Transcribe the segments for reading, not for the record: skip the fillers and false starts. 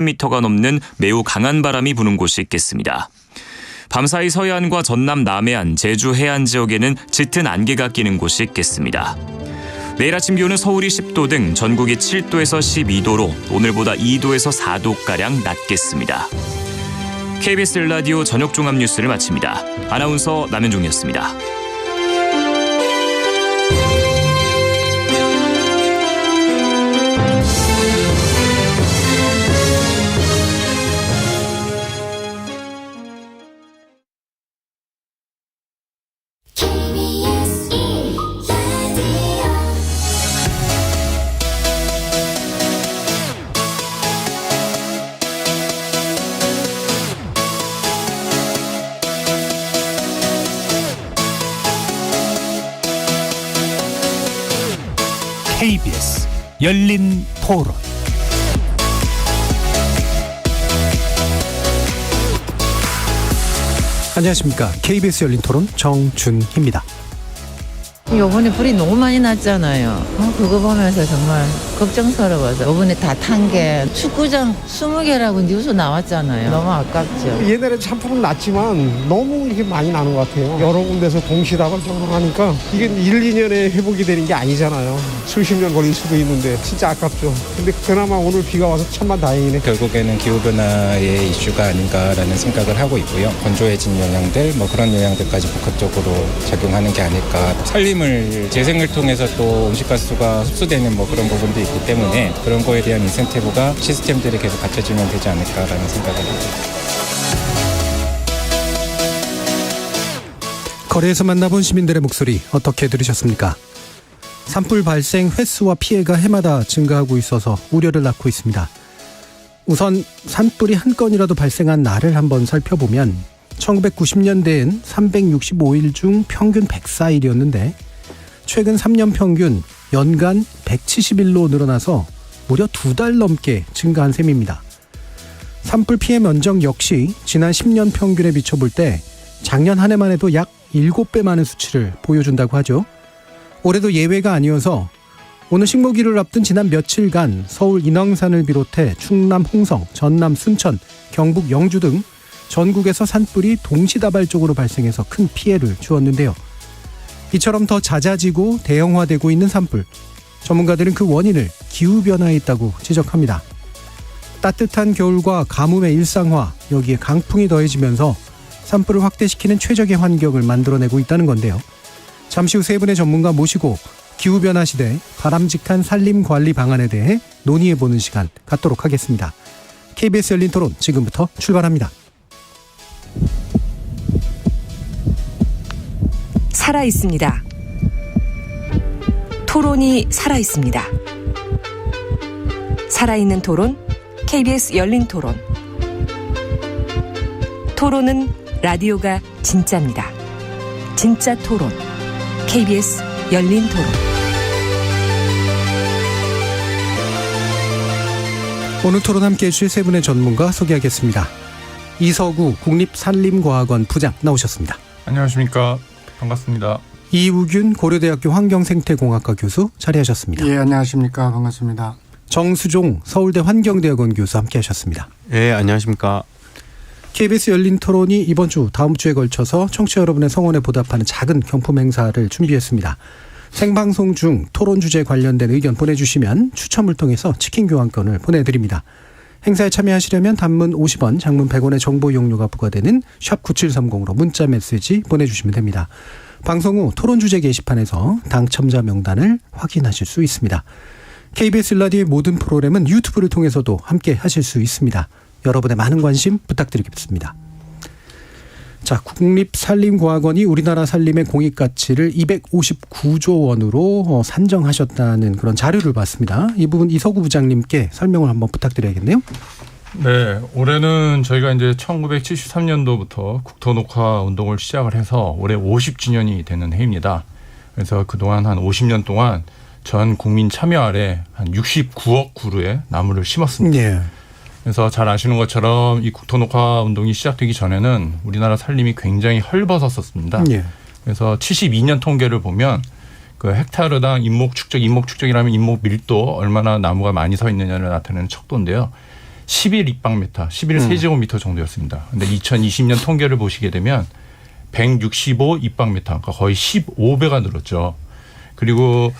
10m가 넘는 매우 강한 바람이 부는 곳이 있겠습니다. 밤사이 서해안과 전남 남해안, 제주 해안 지역에는 짙은 안개가 끼는 곳이 있겠습니다. 내일 아침 기온은 서울이 10도 등 전국이 7도에서 12도로 오늘보다 2도에서 4도가량 낮겠습니다. KBS 라디오 저녁 종합 뉴스를 마칩니다. 아나운서 남현종이었습니다. KBS 열린 토론. 안녕하십니까. KBS 열린 토론 정준희입니다. 요번에 불이 너무 많이 났잖아요. 그거 보면서 정말 걱정스러워서 요번에 다 탄 게 축구장 20개라고 뉴스 나왔잖아요. 너무 아깝죠. 옛날에 참풍은 났지만 너무 이게 많이 나는 것 같아요. 여러 군데서 동시다발적으로 하니까 이게 1, 2년에 회복이 되는 게 아니잖아요. 수십 년 걸릴 수도 있는데 진짜 아깝죠. 근데 그나마 오늘 비가 와서 천만 다행이네. 결국에는 기후변화의 이슈가 아닌가라는 생각을 하고 있고요. 건조해진 영향들 그런 영향들까지 복합적으로 작용하는 게 아닐까. 살림을 재생을 통해서 또 온실가스가 흡수되는 그런 부분도 있기 때문에 그런 거에 대한 인센티브가 시스템들이 계속 갖춰지면 되지 않을까라는 생각을 합니다. 거리에서 만나본 시민들의 목소리 어떻게 들으셨습니까? 산불 발생 횟수와 피해가 해마다 증가하고 있어서 우려를 낳고 있습니다. 우선 산불이 한 건이라도 발생한 날을 한번 살펴보면 1990년대엔 365일 중 평균 104일이었는데 최근 3년 평균 연간 170일로 늘어나서 무려 2달 넘게 증가한 셈입니다. 산불 피해 면적 역시 지난 10년 평균에 비춰볼 때 작년 한 해만 해도 약 7배 많은 수치를 보여준다고 하죠. 올해도 예외가 아니어서 오늘 식목일을 앞둔 지난 며칠간 서울 인왕산을 비롯해 충남 홍성, 전남 순천, 경북 영주 등 전국에서 산불이 동시다발적으로 발생해서 큰 피해를 주었는데요. 이처럼 더 잦아지고 대형화되고 있는 산불. 전문가들은 그 원인을 기후변화에 있다고 지적합니다. 따뜻한 겨울과 가뭄의 일상화, 여기에 강풍이 더해지면서 산불을 확대시키는 최적의 환경을 만들어내고 있다는 건데요. 잠시 후 세 분의 전문가 모시고 기후변화 시대 바람직한 산림관리 방안에 대해 논의해보는 시간 갖도록 하겠습니다. KBS 열린 토론 지금부터 출발합니다. 살아있습니다. 토론이 살아있습니다. 살아있는 토론, KBS 열린 토론. 토론은 라디오가 진짜입니다. 진짜 토론, KBS 열린 토론. 오늘 토론 함께해 주실 세 분의 전문가 소개하겠습니다. 이서구 국립산림과학원 부장 나오셨습니다. 안녕하십니까. 반갑습니다. 이우균 고려대학교 환경생태공학과 교수 자리하셨습니다. 예, 안녕하십니까. 반갑습니다. 정수종 서울대 환경대학원 교수 함께하셨습니다. 예, 안녕하십니까. KBS 열린 토론이 이번 주 다음 주에 걸쳐서 청취자 여러분의 성원에 보답하는 작은 경품 행사를 준비했습니다. 생방송 중 토론 주제 관련된 의견 보내주시면 추첨을 통해서 치킨 교환권을 보내드립니다. 행사에 참여하시려면 단문 50원, 장문 100원의 정보 이용료가 부과되는 샵 9730으로 문자 메시지 보내주시면 됩니다. 방송 후 토론 주제 게시판에서 당첨자 명단을 확인하실 수 있습니다. KBS 라디오의 모든 프로그램은 유튜브를 통해서도 함께 하실 수 있습니다. 여러분의 많은 관심 부탁드리겠습니다. 자, 국립산림과학원이 우리나라 산림의 공익가치를 259조 원으로 산정하셨다는 그런 자료를 봤습니다. 이 부분 이서구 부장님께 설명을 한번 부탁드려야겠네요. 네, 올해는 저희가 이제 1973년도부터 국토녹화 운동을 시작을 해서 올해 50주년이 되는 해입니다. 그래서 그동안 한 50년 동안 전 국민 참여 아래 한 69억 그루의 나무를 심었습니다. 네. 그래서 잘 아시는 것처럼 이 국토녹화 운동이 시작되기 전에는 우리나라 산림이 굉장히 헐벗었었습니다. 네. 그래서 72년 통계를 보면 그 헥타르당 인목 축적이라면 인목 밀도 얼마나 나무가 많이 서 있느냐를 나타내는 척도인데요. 11입방미터, 11세제곱미터 정도였습니다. 근데 2020년 통계를 보시게 되면 165입방미터, 그러니까 거의 15배가 늘었죠. 그리고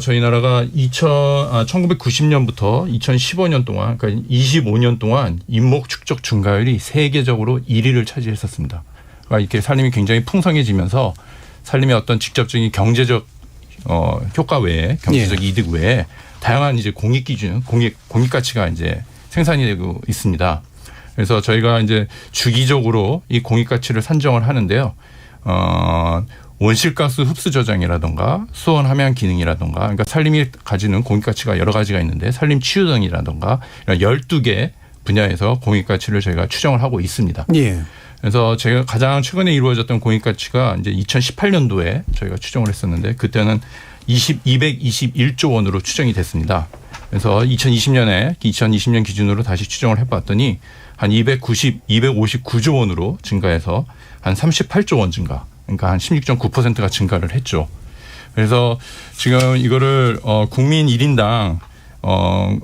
저희 나라가 1990년부터 2015년 동안, 그러니까 25년 동안 인목 축적 증가율이 세계적으로 1위를 차지했었습니다. 그러니까 이렇게 살림이 굉장히 풍성해지면서 살림의 어떤 직접적인 경제적 효과 외에, 경제적 이득 외에 다양한 이제 공익 기준, 공익 가치가 이제 생산이 되고 있습니다. 그래서 저희가 이제 주기적으로 이 공익 가치를 산정을 하는데요. 온실가스 흡수 저장이라든가 수원 함양 기능이라든가, 그러니까 살림이 가지는 공익 가치가 여러 가지가 있는데 살림 치유 등이라든가 이런 12개 분야에서 공익 가치를 저희가 추정을 하고 있습니다. 예. 그래서 제가 가장 최근에 이루어졌던 공익 가치가 이제 2018년도에 저희가 추정을 했었는데 그때는 221조 원으로 추정이 됐습니다. 그래서 2020년 기준으로 다시 추정을 해봤더니 한 259조 원으로 증가해서 한 38조 원 증가, 그러니까 한 16.9%가 증가를 했죠. 그래서 지금 이거를 국민 1인당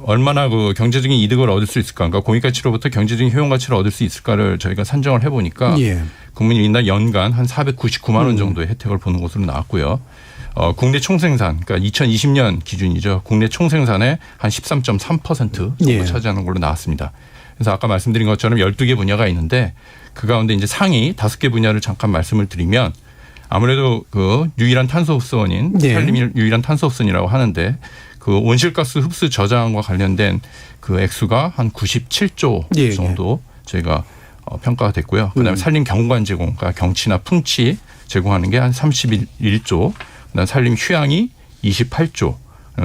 얼마나 그 경제적인 이득을 얻을 수 있을까, 그러니까 공익가치로부터 경제적인 효용가치를 얻을 수 있을까를 저희가 산정을 해보니까 예. 국민 1인당 연간 한 499만 원 정도의 혜택을 보는 것으로 나왔고요. 국내 총생산, 그러니까 2020년 기준이죠. 국내 총생산의 한 13.3% 정도 예. 차지하는 걸로 나왔습니다. 그래서 아까 말씀드린 것처럼 12개 분야가 있는데 그 가운데 이제 상위 5개 분야를 잠깐 말씀을 드리면 아무래도 그 유일한 탄소 흡수원인 예. 살림이 유일한 탄소 흡수원이라고 하는데 그 온실가스 흡수 저장과 관련된 그 액수가 한 97조 예. 정도 저희가 평가가 됐고요. 그다음에 살림 경관 제공, 그러니까 경치나 풍치 제공하는 게 한 31조, 그다음 살림 휴양이 28조,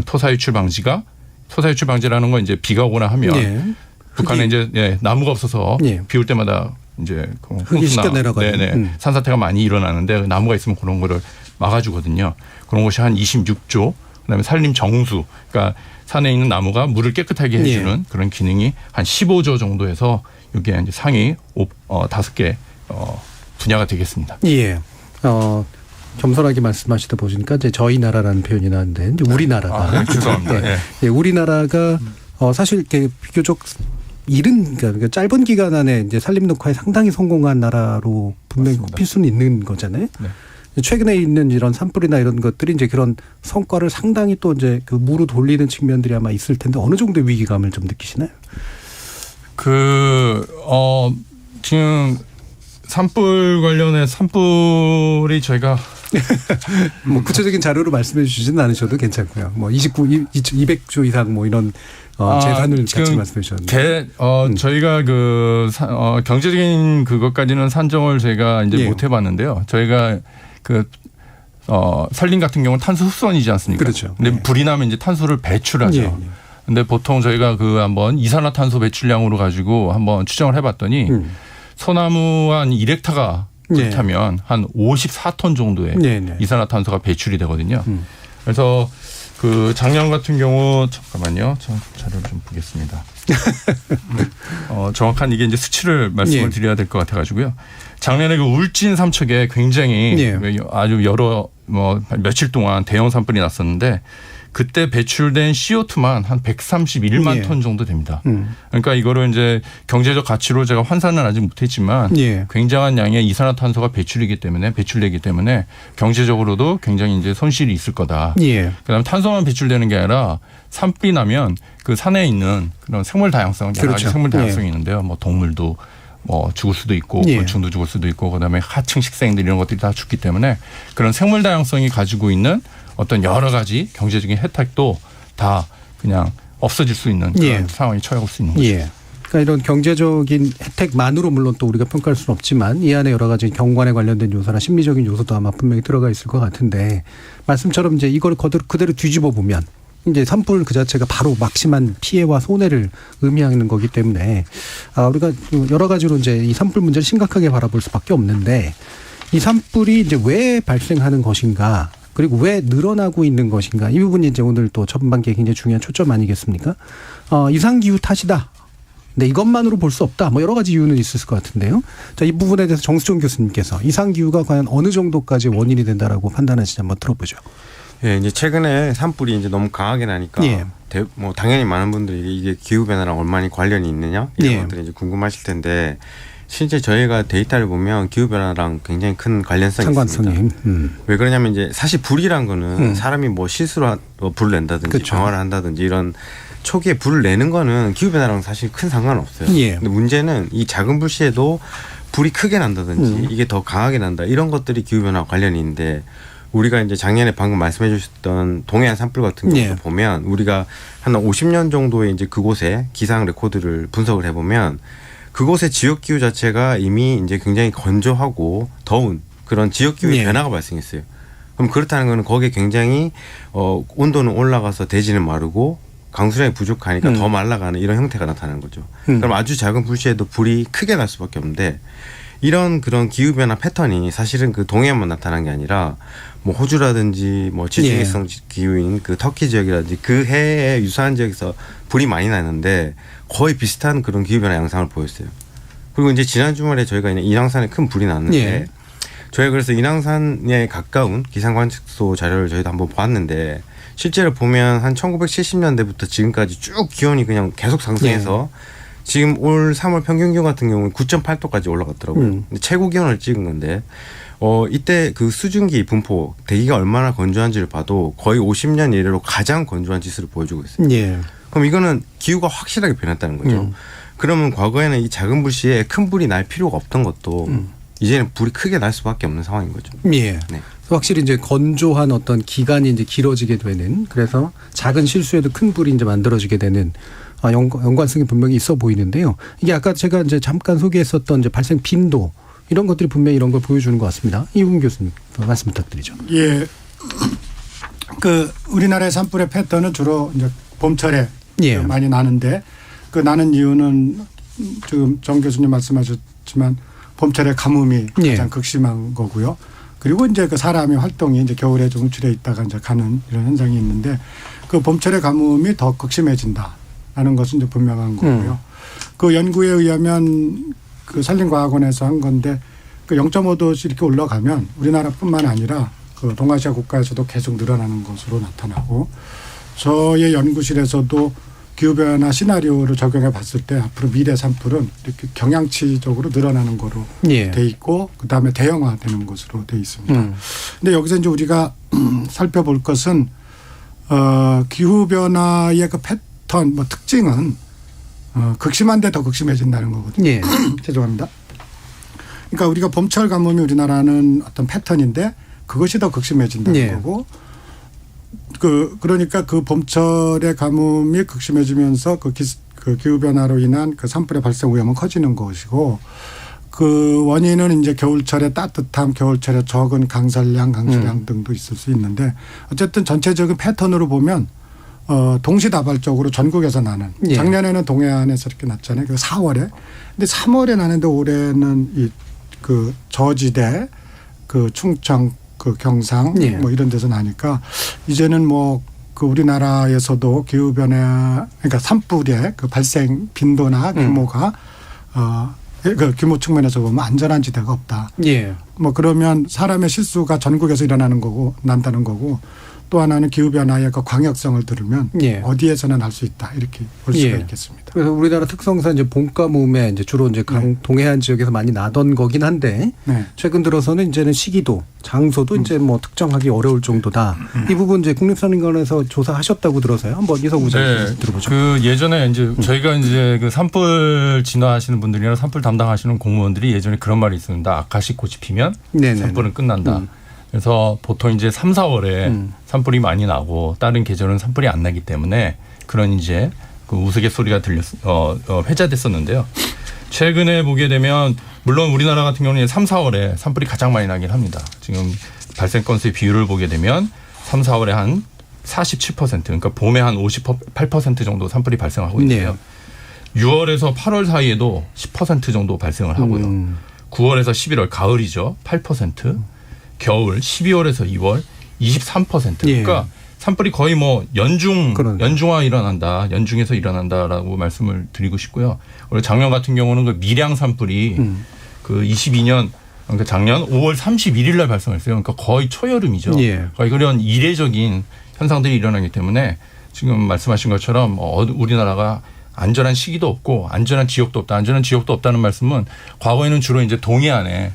토사 유출 방지라는 건 이제 비가 오거나 하면 예. 북한에 이제 나무가 없어서 예. 비 올 때마다 이제 흙이 씻겨 내려가는. 산사태가 많이 일어나는데 나무가 있으면 그런 거를 막아주거든요. 그런 것이 한 26조. 그다음에 산림 정수, 그러니까 산에 있는 나무가 물을 깨끗하게 해주는 예. 그런 기능이 한 15조 정도 해서 이게 이제 상위 5개 분야가 되겠습니다. 예. 겸손하게 말씀하시다 보니까 이제 저희 나라라는 표현이 나는데 이제 우리나라가 죄송합니다. 네. 예, 우리나라가 사실 이렇게 비교적 그러니까 짧은 기간 안에 이제 산림 녹화에 상당히 성공한 나라로 분명히 맞습니다. 꼽힐 수는 있는 거잖아요. 네. 최근에 있는 이런 산불이나 이런 것들이 이제 그런 성과를 상당히 또 이제 그 무로 돌리는 측면들이 아마 있을 텐데 어느 정도의 위기감을 좀 느끼시나요? 지금 산불 관련해 산불이 저희가 뭐 구체적인 자료로 말씀해 주시지는 않으셔도 괜찮고요. 뭐 200조 이상 뭐 이런 재산을 같이 말씀해 주셨는데. 저희가 경제적인 그것까지는 산정을 저희가 이제 예. 못 해봤는데요. 저희가 산림 같은 경우는 탄소 흡수원이지 않습니까? 그렇죠. 근데 예. 불이 나면 이제 탄소를 배출하죠. 예. 근데 보통 저희가 한번 이산화탄소 배출량으로 가지고 한번 추정을 해봤더니 소나무 한 1헥타가 그렇다면 한 54톤 정도의 이산화탄소가 배출이 되거든요. 그래서 그 작년 같은 경우 잠깐만요. 자료를 좀 보겠습니다. 정확한 이게 이제 수치를 말씀을 드려야 될 것 같아가지고요. 작년에 그 울진 삼척에 굉장히 아주 여러 며칠 동안 대형 산불이 났었는데 그때 배출된 CO2만 한 131만 톤 정도 됩니다. 그러니까 이거를 이제 경제적 가치로 제가 환산은 아직 못했지만 굉장한 양의 이산화탄소가 배출되기 때문에 경제적으로도 굉장히 이제 손실이 있을 거다. 그다음에 탄소만 배출되는 게 아니라 산불이 나면 그 산에 있는 그런 생물 다양성, 여러 가지 생물 다양성이 있는데요. 뭐 동물도 죽을 수도 있고 곤충도 죽을 수도 있고 그다음에 하층 식생들 이런 것들이 다 죽기 때문에 그런 생물 다양성이 가지고 있는 어떤 여러 가지 경제적인 혜택도 다 그냥 없어질 수 있는 그런 상황에 처해올 수 있는 거죠. 그러니까 이런 경제적인 혜택만으로 물론 또 우리가 평가할 수는 없지만 이 안에 여러 가지 경관에 관련된 요소나 심리적인 요소도 아마 분명히 들어가 있을 것 같은데 말씀처럼 이제 이걸 그대로 뒤집어 보면 이제 산불 그 자체가 바로 막심한 피해와 손해를 의미하는 거기 때문에 우리가 여러 가지로 이제 이 산불 문제를 심각하게 바라볼 수밖에 없는데 이 산불이 이제 왜 발생하는 것인가 그리고 왜 늘어나고 있는 것인가 이 부분이 이제 오늘 또 전반기에 굉장히 중요한 초점 아니겠습니까? 이상기후 탓이다. 근데 이것만으로 볼 수 없다. 뭐 여러 가지 이유는 있을 것 같은데요. 자, 이 부분에 대해서 정수정 교수님께서 이상기후가 과연 어느 정도까지 원인이 된다라고 판단하시는지 한번 들어보죠. 예, 이제 최근에 산불이 이제 너무 강하게 나니까 예. 뭐 당연히 많은 분들이 이게 기후 변화랑 얼마나 관련이 있느냐 이런 예. 것들이 이제 궁금하실 텐데 실제 저희가 데이터를 보면 기후 변화랑 굉장히 큰 관련성이 상관성이. 있습니다. 왜 그러냐면 이제 사실 불이란 거는 사람이 뭐 실수로 불을 낸다든지 그렇죠. 방화를 한다든지 이런 초기에 불을 내는 거는 기후 변화랑 사실 큰 상관없어요. 예. 근데 문제는 이 작은 불씨에도 불이 크게 난다든지 이게 더 강하게 난다 이런 것들이 기후 변화와 관련이 있는데 우리가 이제 작년에 방금 말씀해 주셨던 동해안 산불 같은 경우도 예. 보면 우리가 한 50년 정도의 이제 그곳의 기상 레코드를 분석을 해보면 그곳의 지역 기후 자체가 이미 이제 굉장히 건조하고 더운 그런 지역 기후의 예. 변화가 발생했어요. 그럼 그렇다는 거는 거기에 굉장히 온도는 올라가서 대지는 마르고 강수량이 부족하니까 더 말라가는 이런 형태가 나타나는 거죠. 그럼 아주 작은 불씨에도 불이 크게 날 수밖에 없는데 이런 그런 기후 변화 패턴이 사실은 그 동해안만 나타난 게 아니라 뭐 호주라든지 뭐 지중해성 기후인 그 터키 지역이라든지 그 해에 유사한 지역에서 불이 많이 나는데 거의 비슷한 그런 기후 변화 양상을 보였어요. 그리고 이제 지난 주말에 저희가 인왕산에 큰 불이 났는데 예. 저희가 그래서 인왕산에 가까운 기상관측소 자료를 저희도 한번 봤는데 실제로 보면 한 1970년대부터 지금까지 쭉 기온이 그냥 계속 상승해서 지금 올 3월 평균 기온 같은 경우는 9.8도까지 올라갔더라고요. 근데 최고 기온을 찍은 건데 이때 그 수증기 분포 대기가 얼마나 건조한지를 봐도 거의 50년 이래로 가장 건조한 지수를 보여주고 있어요. 예. 그럼 이거는 기후가 확실하게 변했다는 거죠. 그러면 과거에는 이 작은 불씨에 큰 불이 날 필요가 없던 것도 이제는 불이 크게 날 수밖에 없는 상황인 거죠. 예. 네. 확실히 이제 건조한 어떤 기간이 이제 길어지게 되는 그래서 작은 실수에도 큰 불이 이제 만들어지게 되는 연관성이 분명히 있어 보이는데요. 이게 아까 제가 이제 잠깐 소개했었던 이제 발생 빈도 이런 것들이 분명히 이런 걸 보여주는 것 같습니다. 이훈 교수님 말씀 부탁드리죠. 예. 그 우리나라의 산불의 패턴은 주로 이제 봄철에 예. 많이 나는데 그 나는 이유는 지금 정 교수님 말씀하셨지만 봄철에 가뭄이 가장 예. 극심한 거고요. 그리고 이제 그 사람의 활동이 이제 겨울에 좀 움츠려 있다가 이제 가는 이런 현상이 있는데 그 봄철의 가뭄이 더 극심해진다라는 것은 이제 분명한 거고요. 그 연구에 의하면 그 산림과학원에서 한 건데 그 0.5도씩 이렇게 올라가면 우리나라뿐만 아니라 그 동아시아 국가에서도 계속 늘어나는 것으로 나타나고 저의 연구실에서도 기후변화 시나리오를 적용해 봤을 때 앞으로 미래 산불은 이렇게 경향치적으로 늘어나는 거로 예. 돼 있고 그다음에 대형화되는 것으로 돼 있습니다. 근데 여기서 이제 우리가 살펴볼 것은 기후변화의 그 패턴 뭐 특징은 극심한데 더 극심해진다는 거거든요. 예. 죄송합니다. 그러니까 우리가 봄철 가뭄이 우리나라는 어떤 패턴인데 그것이 더 극심해진다는 예. 거고 그러니까 그 봄철의 가뭄이 극심해지면서 그 기후변화로 인한 그 산불의 발생 위험은 커지는 것이고 그 원인은 이제 겨울철에 따뜻함, 겨울철에 적은 강설량, 강수량 등도 있을 수 있는데 어쨌든 전체적인 패턴으로 보면 동시다발적으로 전국에서 나는 예. 작년에는 동해안에서 이렇게 났잖아요. 그 4월에. 근데 3월에 나는데 올해는 그 저지대, 그 충청, 그 경상 예. 뭐 이런 데서 나니까 이제는 뭐 그 우리나라에서도 기후변화 그러니까 산불의 그 발생 빈도나 규모가 그 규모 측면에서 보면 안전한 지대가 없다. 예. 뭐 그러면 사람의 실수가 전국에서 일어나는 거고 난다는 거고 또 하나는 기후변화의 그 광역성을 들으면 예. 어디에서나 날 수 있다 이렇게 볼 수가 예. 있겠습니다. 그래서 우리나라 특성상 이제 봄가뭄에 이제 주로 이제 동해안 지역에서 많이 나던 거긴 한데 네. 최근 들어서는 이제는 시기도 장소도 이제 뭐 특정하기 어려울 정도다. 이 부분 이제 국립산림관에서 조사하셨다고 들어서요. 한번 이성우 장님 들어보죠. 그 예전에 이제 저희가 이제 그 산불 진화하시는 분들이나 산불 담당하시는 공무원들이 예전에 그런 말이 있습니다. 아카시 꽃이 피면 네네. 산불은 끝난다. 그래서 보통 이제 3, 4월에 산불이 많이 나고 다른 계절은 산불이 안 나기 때문에 그런 이제 그 우스갯소리가 회자됐었는데요. 최근에 보게 되면 물론 우리나라 같은 경우는 3, 4월에 산불이 가장 많이 나긴 합니다. 지금 발생 건수의 비율을 보게 되면 3, 4월에 한 47% 그러니까 봄에 한 58% 정도 산불이 발생하고 있는데요. 네. 6월에서 8월 사이에도 10% 정도 발생을 하고요. 9월에서 11월 가을이죠. 8%. 겨울 12월에서 2월 23%. 그러니까 산불이 거의 뭐 연중화 일어난다. 연중에서 일어난다라고 말씀을 드리고 싶고요. 작년 같은 경우는 그 밀양 산불이 그 22년 그러니까 작년 5월 31일 날 발생했어요. 그러니까 거의 초여름이죠. 예. 거의 그런 이례적인 현상들이 일어나기 때문에 지금 말씀하신 것처럼 우리나라가 안전한 시기도 없고 안전한 지역도 없다. 안전한 지역도 없다는 말씀은 과거에는 주로 이제 동해안에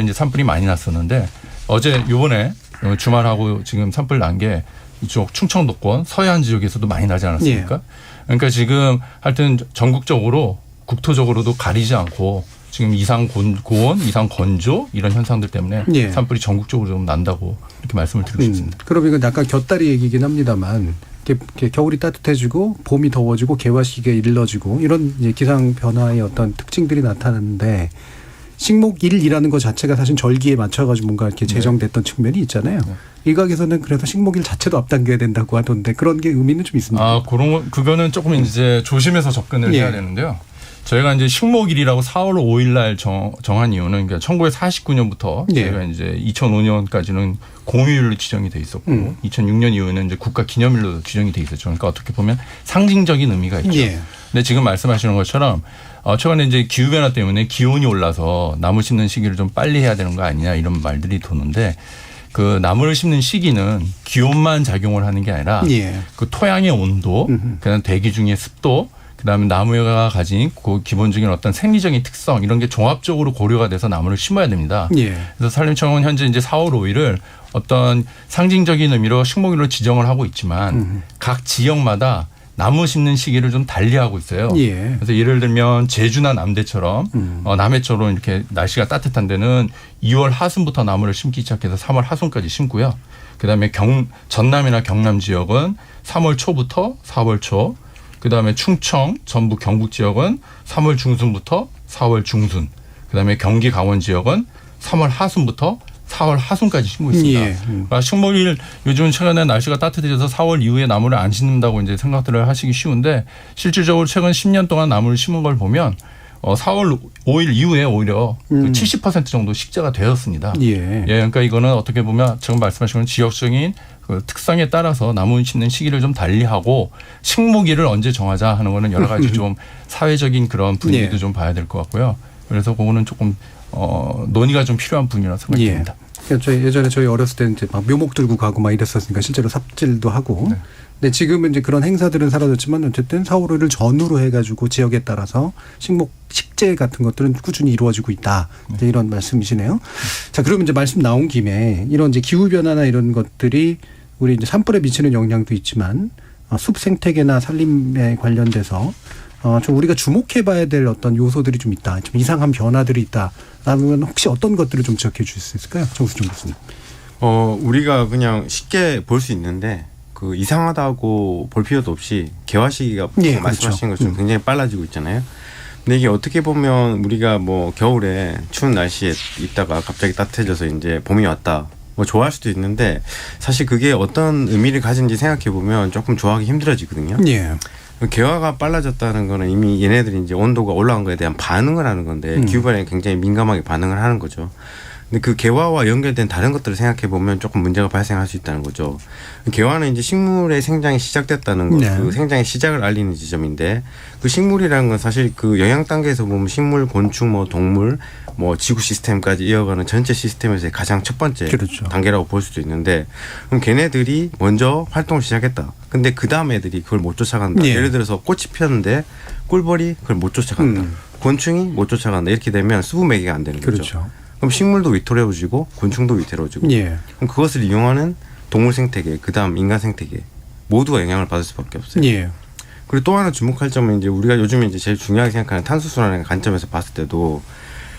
이제 산불이 많이 났었는데 어제 요번에 주말하고 지금 산불 난 게 이쪽 충청도권 서해안 지역에서도 많이 나지 않았습니까? 예. 그러니까 지금 하여튼 전국적으로 국토적으로도 가리지 않고 지금 이상 고온, 이상 건조 이런 현상들 때문에 예. 산불이 전국적으로 좀 난다고 이렇게 말씀을 드리고 싶습니다. 그럼 이건 약간 곁다리 얘기긴 합니다만 이렇게 겨울이 따뜻해지고 봄이 더워지고 개화 시기가 일러지고 이런 이제 기상 변화의 어떤 특징들이 나타나는데 식목일이라는 것 자체가 사실 절기에 맞춰가지고 뭔가 이렇게 제정됐던 측면이 있잖아요. 일각에서는 그래서 식목일 자체도 앞당겨야 된다고 하던데 그런 게 의미는 좀 있습니다. 그거는 조금 이제 조심해서 접근을 해야 되는데요. 저희가 이제 식목일이라고 4월 5일 날 정한 이유는 그러니까 1949년부터 저희가 이제 2005년까지는 공휴일로 지정이 돼 있었고 2006년 이후에는 이제 국가 기념일로 지정이 돼 있었죠. 그러니까 어떻게 보면 상징적인 의미가 있죠. 근데 지금 말씀하시는 것처럼 최근에 이제 기후 변화 때문에 기온이 올라서 나무 심는 시기를 좀 빨리 해야 되는 거 아니냐 이런 말들이 도는데 그 나무를 심는 시기는 기온만 작용을 하는 게 아니라 그 토양의 온도, 그다음 대기 중의 습도, 그다음에 나무가 가진 그 기본적인 어떤 생리적인 특성 이런 게 종합적으로 고려가 돼서 나무를 심어야 됩니다. 그래서 산림청은 현재 이제 4월 5일을 어떤 상징적인 의미로 식목일로 지정을 하고 있지만 각 지역마다 나무 심는 시기를 좀 달리하고 있어요. 그래서 예를 들면 제주나 남대처럼 남해처럼 이렇게 날씨가 따뜻한 데는 2월 하순부터 나무를 심기 시작해서 3월 하순까지 심고요. 그다음에 전남이나 경남 지역은 3월 초부터 4월 초, 그다음에 충청, 전북, 경북 지역은 3월 중순부터 4월 중순, 그다음에 경기, 강원 지역은 3월 하순부터 4월 하순까지 심고 있습니다. 그러니까 식목일 요즘 최근에 날씨가 따뜻해져서 4월 이후에 나무를 안 심는다고 이제 생각들을 하시기 쉬운데 실질적으로 최근 10년 동안 나무를 심은 걸 보면 4월 5일 이후에 오히려 70% 정도 식재가 되었습니다. 그러니까 이거는 어떻게 보면 지금 말씀하신 건 지역적인 그 특성에 따라서 나무 심는 시기를 좀 달리하고 식목일을 언제 정하자 하는 거는 여러 가지 좀 사회적인 그런 분위기도 좀 봐야 될 것 같고요. 그래서 그거는 조금 논의가 좀 필요한 부분이라고 생각이 듭니다. 예전에 저희 어렸을 때는 이제 막 묘목 들고 가고 막 이랬었으니까 실제로 삽질도 하고. 근데 지금은 이제 그런 행사들은 사라졌지만 어쨌든 4월 5일을 전후로 해가지고 지역에 따라서 식재 같은 것들은 꾸준히 이루어지고 있다. 이제 이런 말씀이시네요. 자, 그러면 이제 말씀 나온 김에 이런 이제 기후 변화나 이런 것들이 우리 이제 산불에 미치는 영향도 있지만 숲 생태계나 산림에 관련돼서 좀 우리가 주목해봐야 될 어떤 요소들이 좀 있다. 좀 이상한 변화들이 있다. 라면 혹시 어떤 것들을 좀 지적해 주실 수 있을까요? 정수정 교수님. 우리가 그냥 쉽게 볼 수 있는데 그 이상하다고 볼 필요도 없이 개화 시기가 말씀하신 것처럼 굉장히 빨라지고 있잖아요. 근데 이게 어떻게 보면 우리가 뭐 겨울에 추운 날씨에 있다가 갑자기 따뜻해져서 이제 봄이 왔다. 뭐 좋아할 수도 있는데 사실 그게 어떤 의미를 가진지 생각해 보면 조금 좋아하기 힘들어지거든요. 개화가 빨라졌다는 거는 이미 얘네들이 이제 온도가 올라간 거에 대한 반응을 하는 건데 기후변화에 굉장히 민감하게 반응을 하는 거죠. 근데 그 개화와 연결된 다른 것들을 생각해 보면 조금 문제가 발생할 수 있다는 거죠. 개화는 이제 식물의 생장이 시작됐다는 것, 그 생장의 시작을 알리는 지점인데 그 식물이라는 건 사실 그 영양 단계에서 보면 식물, 곤충, 뭐 동물, 뭐 지구 시스템까지 이어가는 전체 시스템에서의 가장 첫 번째 단계라고 볼 수도 있는데 그럼 걔네들이 먼저 활동을 시작했다. 근데 그 다음 애들이 그걸 못 쫓아간다. 예를 들어서 꽃이 피었는데 꿀벌이 그걸 못 쫓아간다. 곤충이 못 쫓아간다. 이렇게 되면 수분 매개가 안 되는 거죠. 그럼 식물도 위태로워지고 곤충도 위태로워지고 그럼 그것을 이용하는 동물 생태계 그다음 인간 생태계 모두가 영향을 받을 수밖에 없어요. 그리고 또 하나 주목할 점은 이제 우리가 요즘에 이제 제일 중요하게 생각하는 탄소순환의 관점에서 봤을 때도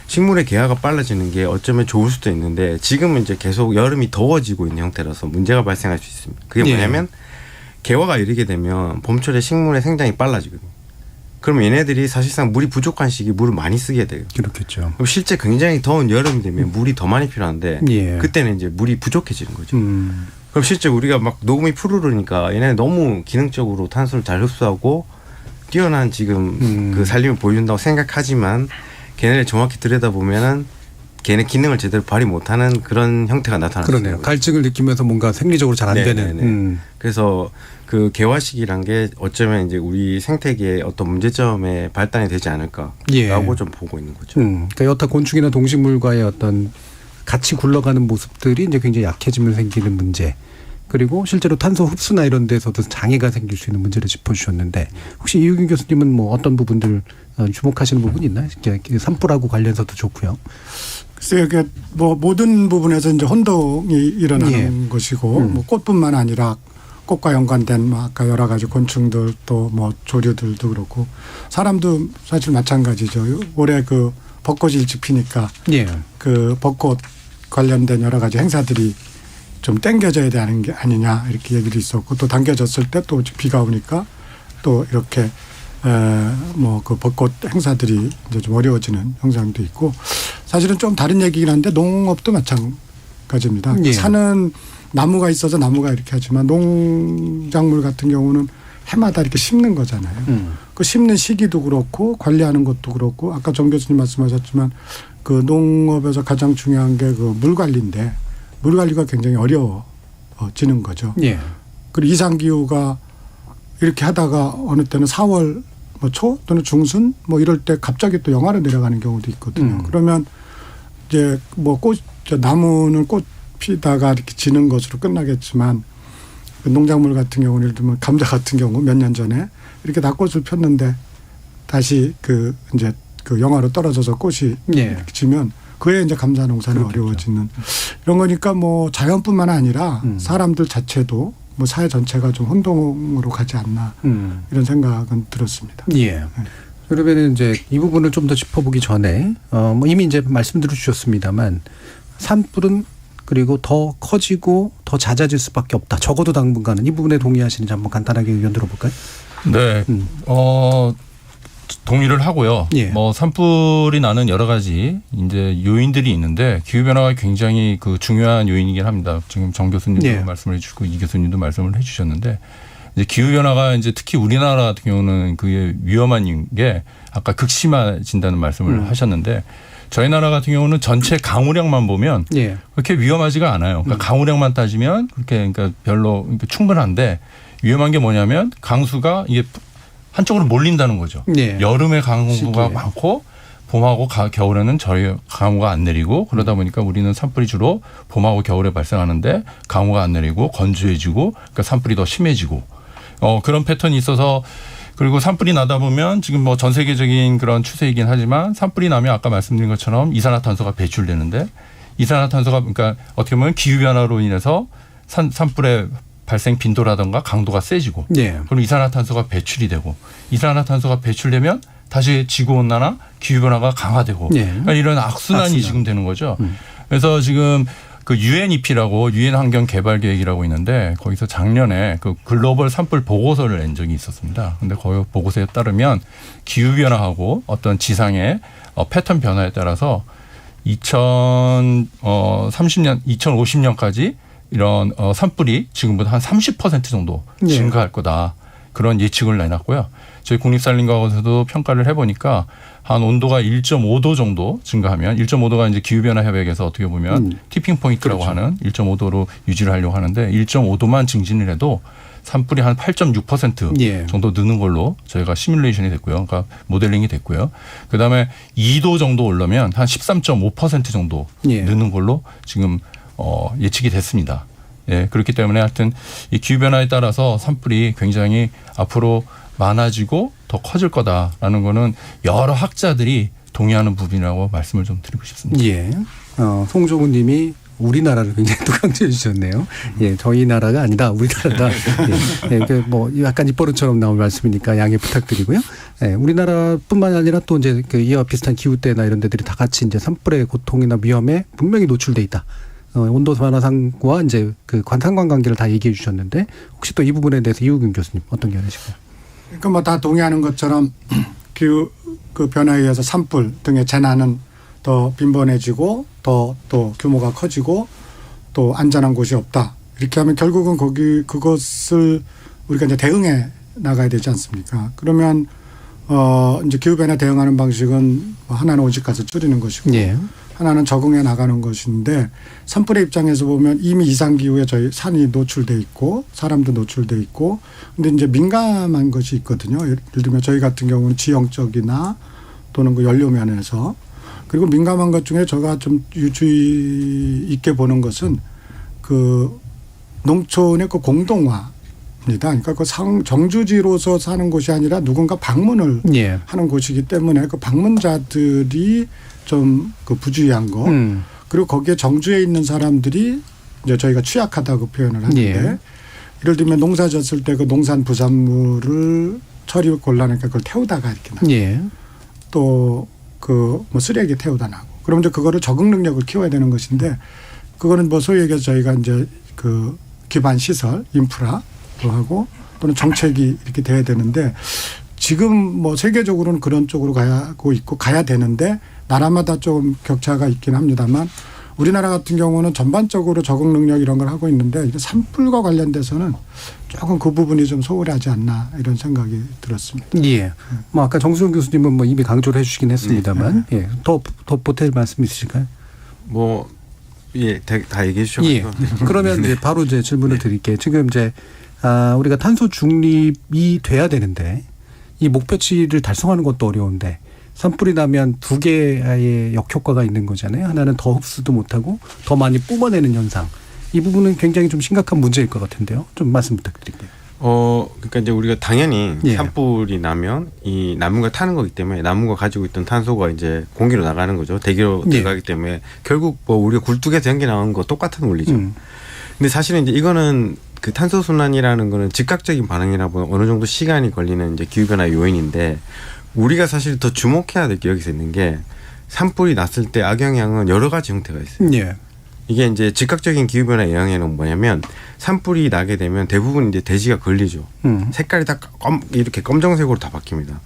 식물의 개화가 빨라지는 게 어쩌면 좋을 수도 있는데 지금은 이제 계속 여름이 더워지고 있는 형태라서 문제가 발생할 수 있습니다. 그게 뭐냐면 개화가 이르게 되면 봄철에 식물의 생장이 빨라지거든요. 그럼 얘네들이 사실상 물이 부족한 시기에 물을 많이 쓰게 돼요. 그렇겠죠. 그럼 실제 굉장히 더운 여름이 되면 물이 더 많이 필요한데 그때는 이제 물이 부족해지는 거죠. 그럼 실제 우리가 막 녹음이 푸르르니까 얘네 너무 기능적으로 탄소를 잘 흡수하고 뛰어난 지금 그 산림을 보여준다고 생각하지만 걔네를 정확히 들여다보면은 걔네 기능을 제대로 발휘 못하는 그런 형태가 나타났어요. 그러네요. 갈증을 느끼면서 뭔가 생리적으로 잘 안 되는. 그래서 그 개화식이란 게 어쩌면 이제 우리 생태계의 어떤 문제점에 발단이 되지 않을까라고 좀 보고 있는 거죠. 그러니까 여타 곤충이나 동식물과의 어떤 같이 굴러가는 모습들이 이제 굉장히 약해지면 생기는 문제. 그리고 실제로 탄소 흡수나 이런 데서도 장애가 생길 수 있는 문제를 짚어주셨는데 혹시 이유균 교수님은 뭐 어떤 부분들 주목하시는 부분이 있나요? 산불하고 관련해서도 좋고요. 글쎄요, 뭐 모든 부분에서 이제 혼동이 일어나는 것이고 뭐 꽃뿐만 아니라 꽃과 연관된 뭐 아까 여러 가지 곤충들 또 뭐 조류들도 그렇고 사람도 사실 마찬가지죠. 올해 그 벚꽃이 일찍 피니까 그 벚꽃 관련된 여러 가지 행사들이 좀 땡겨져야 되는 게 아니냐 이렇게 얘기도 있었고 또 당겨졌을 때 또 비가 오니까 또 이렇게 뭐 그 벚꽃 행사들이 이제 좀 어려워지는 현상도 있고 사실은 좀 다른 얘기긴 한데 농업도 마찬가지입니다. 산은 나무가 있어서 나무가 이렇게 하지만 농작물 같은 경우는 해마다 이렇게 심는 거잖아요. 그 심는 시기도 그렇고 관리하는 것도 그렇고 아까 정 교수님 말씀하셨지만 그 농업에서 가장 중요한 게 그 물 관리인데 물 관리가 굉장히 어려워지는 거죠. 그리고 이상기후가 이렇게 하다가 어느 때는 4월 뭐 초 또는 중순 뭐 이럴 때 갑자기 또 영하로 내려가는 경우도 있거든요. 그러면 이제 뭐 나무는 꽃 피다가 이렇게 지는 것으로 끝나겠지만 그 농작물 같은 경우는 예를 들면 감자 같은 경우 몇 년 전에 이렇게 다 꽃을 폈는데 다시 그 이제 그 영하로 떨어져서 꽃이 이렇게 지면 그에 이제 감자 농사는 어려워지는 이런 거니까 뭐 자연뿐만 아니라 사람들 자체도 뭐 사회 전체가 좀 혼동으로 가지 않나 이런 생각은 들었습니다. 그러면 이제 이 부분을 좀 더 짚어보기 전에 뭐 이미 이제 말씀드려 주셨습니다만 산불은 그리고 더 커지고 더 잦아질 수밖에 없다. 적어도 당분간은 이 부분에 동의하시는지 한번 간단하게 의견 들어볼까요? 네, 동의를 하고요. 뭐 산불이 나는 여러 가지 이제 요인들이 있는데 기후 변화가 굉장히 그 중요한 요인이긴 합니다. 지금 정 교수님도 말씀을 해주시고 이 교수님도 말씀을 해주셨는데 이제 기후 변화가 이제 특히 우리나라 같은 경우는 그게 위험한 게 아까 극심해진다는 말씀을 하셨는데. 저희 나라 같은 경우는 전체 강우량만 보면 그렇게 위험하지가 않아요. 그러니까 강우량만 따지면 그렇게 그러니까 별로 충분한데 위험한 게 뭐냐면 강수가 이게 한쪽으로 몰린다는 거죠. 여름에 강우가 많고 봄하고 겨울에는 저희 강우가 안 내리고 그러다 보니까 우리는 산불이 주로 봄하고 겨울에 발생하는데 강우가 안 내리고 건조해지고 그러니까 산불이 더 심해지고 그런 패턴이 있어서 그리고 산불이 나다 보면 지금 뭐 전 세계적인 그런 추세이긴 하지만 산불이 나면 아까 말씀드린 것처럼 이산화탄소가 배출되는데 이산화탄소가 그러니까 어떻게 보면 기후변화로 인해서 산불의 발생 빈도라든가 강도가 세지고 그럼 이산화탄소가 배출이 되고 이산화탄소가 배출되면 다시 지구온난화 기후변화가 강화되고 그러니까 이런 악순환이 지금 되는 거죠. 그래서 지금 그 UNEP라고 유엔 환경 개발 계획이라고 있는데 거기서 작년에 그 글로벌 산불 보고서를 낸 적이 있었습니다. 근데 거기 보고서에 따르면 기후 변화하고 어떤 지상의 패턴 변화에 따라서 2030년, 2050년까지 이런 산불이 지금보다 한 30% 정도 증가할 거다. 그런 예측을 내놨고요. 저희 국립산림과학원에서도 평가를 해보니까 한 온도가 1.5도 정도 증가하면 1.5도가 이제 기후변화 협약에서 어떻게 보면 티핑 포인트라고 하는 1.5도로 유지를 하려고 하는데 1.5도만 증진을 해도 산불이 한 8.6% 정도 느는 걸로 저희가 시뮬레이션이 됐고요. 그러니까 모델링이 됐고요. 그다음에 2도 정도 오르면 한 13.5% 정도 느는 걸로 지금 예측이 됐습니다. 그렇기 때문에 하여튼 이 기후변화에 따라서 산불이 굉장히 앞으로 많아지고 더 커질 거다라는 거는 여러 학자들이 동의하는 부분이라고 말씀을 좀 드리고 싶습니다. 송종훈 님이 우리나라를 굉장히 또 강조해 주셨네요. 저희 나라가 아니다. 우리나라다. 뭐 약간 입버릇처럼 나올 말씀이니까 양해 부탁드리고요. 우리나라뿐만 아니라 또 이제 그 이와 비슷한 기후대나 이런 데들이 다 같이 이제 산불의 고통이나 위험에 분명히 노출돼 있다. 온도 변화상과 이제 그 상관관계를 다 얘기해 주셨는데 혹시 또 이 부분에 대해서 이우균 교수님 어떤 견해이실까요? 그러니까 뭐 다 동의하는 것처럼 기후 그 변화에 의해서 산불 등의 재난은 더 빈번해지고 더 또 규모가 커지고 또 안전한 곳이 없다. 이렇게 하면 결국은 그것을 우리가 이제 대응해 나가야 되지 않습니까? 그러면 이제 기후 변화 대응하는 방식은 하나는 온실가스 줄이는 것이고 하나는 적응해 나가는 것인데 산불의 입장에서 보면 이미 이상기후에 저희 산이 노출돼 있고 사람도 노출돼 있고 근데 이제 민감한 것이 있거든요. 예를 들면 저희 같은 경우는 지형적이나 또는 그 연료 면에서 그리고 민감한 것 중에 제가 좀 유주의 있게 보는 것은 그 농촌의 그 공동화 그러니까 그 정주지로서 사는 곳이 아니라 누군가 방문을 예. 하는 곳이기 때문에 그 방문자들이 좀 그 부주의한 거 그리고 거기에 정주에 있는 사람들이 이제 저희가 취약하다고 표현을 하는데 예. 예를 들면 농사 졌을 때 그 농산 부산물을 처리 곤란하니까 그걸 태우다가 이렇게 나고 예. 또 그 뭐 쓰레기 태우다 나고 그럼 이제 그거를 적응 능력을 키워야 되는 것인데 그거는 뭐 소위 얘기해서 저희가 이제 그 기반 시설 인프라 또 하고 또는 정책이 이렇게 돼야 되는데 지금 뭐 세계적으로는 그런 쪽으로 가고 있고 가야 되는데 나라마다 좀 격차가 있긴 합니다만 우리나라 같은 경우는 전반적으로 적응 능력 이런 걸 하고 있는데 산불과 관련돼서는 조금 그 부분이 좀 소홀하지 않나 이런 생각이 들었습니다. 예. 뭐 아까 정수영 교수님은 뭐 이미 강조를 해주시긴 했습니다만 예. 더 보탤 말씀 있으실까요? 뭐 예, 다 얘기해 주셔서. 예. 그러면 이제 바로 이제 질문을 드릴게요. 지금 이제 우리가 탄소 중립이 돼야 되는데 이 목표치를 달성하는 것도 어려운데 산불이 나면 두 개의 역효과가 있는 거잖아요. 하나는 더 흡수도 못하고 더 많이 뿜어내는 현상. 이 부분은 굉장히 좀 심각한 문제일 것 같은데요. 좀 말씀 부탁드릴게요. 그러니까 이제 우리가 당연히 예. 산불이 나면 이 나무가 타는 거기 때문에 나무가 가지고 있던 탄소가 이제 공기로 나가는 거죠. 대기로 예. 들어가기 때문에 결국 뭐 우리가 굴뚝에서 연기 나오는 거 똑같은 원리죠. 근데 사실은 이제 이거는 그 탄소 순환이라는 거는 즉각적인 반응이라 보면 어느 정도 시간이 걸리는 이제 기후 변화 요인인데 우리가 사실 더 주목해야 될 게 여기서 있는 게 산불이 났을 때 악영향은 여러 가지 형태가 있어요. 예. 이게 이제 즉각적인 기후 변화 영향에는 뭐냐면 산불이 나게 되면 대부분 이제 대지가 걸리죠. 색깔이 다 이렇게 검정색으로 다 바뀝니다.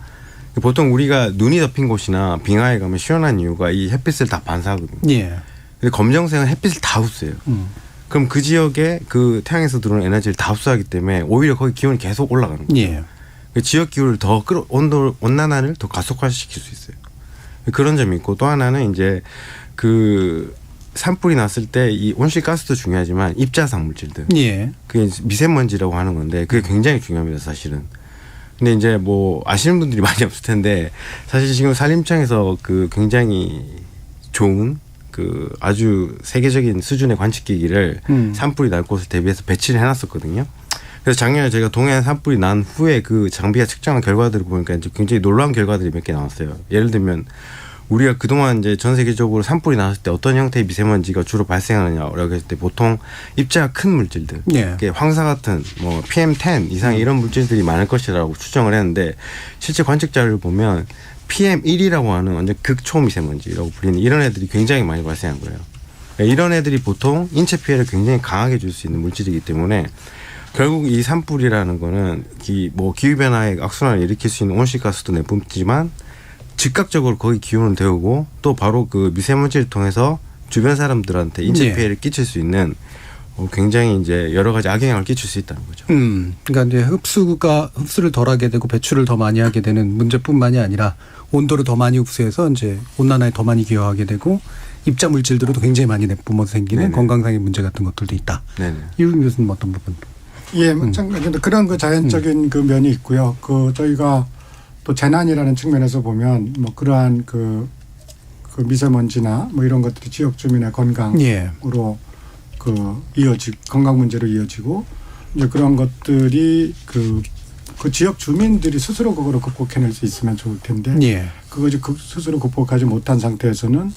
보통 우리가 눈이 덮인 곳이나 빙하에 가면 시원한 이유가 이 햇빛을 다 반사하거든요. 예. 근데 검정색은 햇빛을 다 흡수해요. 그럼 그 지역에 그 태양에서 들어오는 에너지를 다 흡수하기 때문에 오히려 거기 기온이 계속 올라가는 거예요. 예. 그 지역 기후를 더 온난화를 더 가속화시킬 수 있어요. 그런 점이 있고 또 하나는 이제 그 산불이 났을 때 이 온실가스도 중요하지만 입자상 물질들. 예. 그게 미세먼지라고 하는 건데 그게 굉장히 중요합니다, 사실은. 근데 이제 뭐 아시는 분들이 많이 없을 텐데 사실 지금 산림청에서 그 굉장히 좋은 그 아주 세계적인 수준의 관측기기를 산불이 날 곳을 대비해서 배치를 해놨었거든요. 그래서 작년에 저희가 동해안 산불이 난 후에 그 장비가 측정한 결과들을 보니까 이제 굉장히 놀라운 결과들이 몇 개 나왔어요. 예를 들면 우리가 그동안 이제 전 세계적으로 산불이 났을 때 어떤 형태의 미세먼지가 주로 발생하느냐라고 했을 때 보통 입자가 큰 물질들, 예. 황사 같은 뭐 PM10 이상 이런 물질들이 많을 것이라고 추정을 했는데 실제 관측 자료를 보면 PM1이라고 하는 완전 극초미세먼지라고 불리는 이런 애들이 굉장히 많이 발생한 거예요. 그러니까 이런 애들이 보통 인체 피해를 굉장히 강하게 줄 수 있는 물질이기 때문에 결국 이 산불이라는 거는 뭐 기후변화의 악순환을 일으킬 수 있는 온실가스도 내뿜지만 즉각적으로 거기 기온을 데우고 또 바로 그 미세먼지를 통해서 주변 사람들한테 인체 예. 피해를 끼칠 수 있는 굉장히 이제 여러 가지 악영향을 끼칠 수 있다는 거죠. 그러니까 이제 흡수를 덜하게 되고 배출을 더 많이 하게 되는 문제뿐만이 아니라 온도를 더 많이 흡수해서 이제 온난화에 더 많이 기여하게 되고 입자 물질들도 굉장히 많이 내뿜어서 생기는 네네. 건강상의 문제 같은 것들도 있다. 네네. 이윤 교수님 어떤 부분? 예, 마찬가지로 그런 그 자연적인 그 면이 있고요. 그 저희가 또 재난이라는 측면에서 보면 뭐 그러한 그 미세먼지나 뭐 이런 것들이 지역 주민의 건강으로 예. 그 건강 문제로 이어지고 이제 그런 것들이 그 지역 주민들이 스스로 그거를 극복해낼 수 있으면 좋을 텐데 예. 그거 이제 스스로 극복하지 못한 상태에서는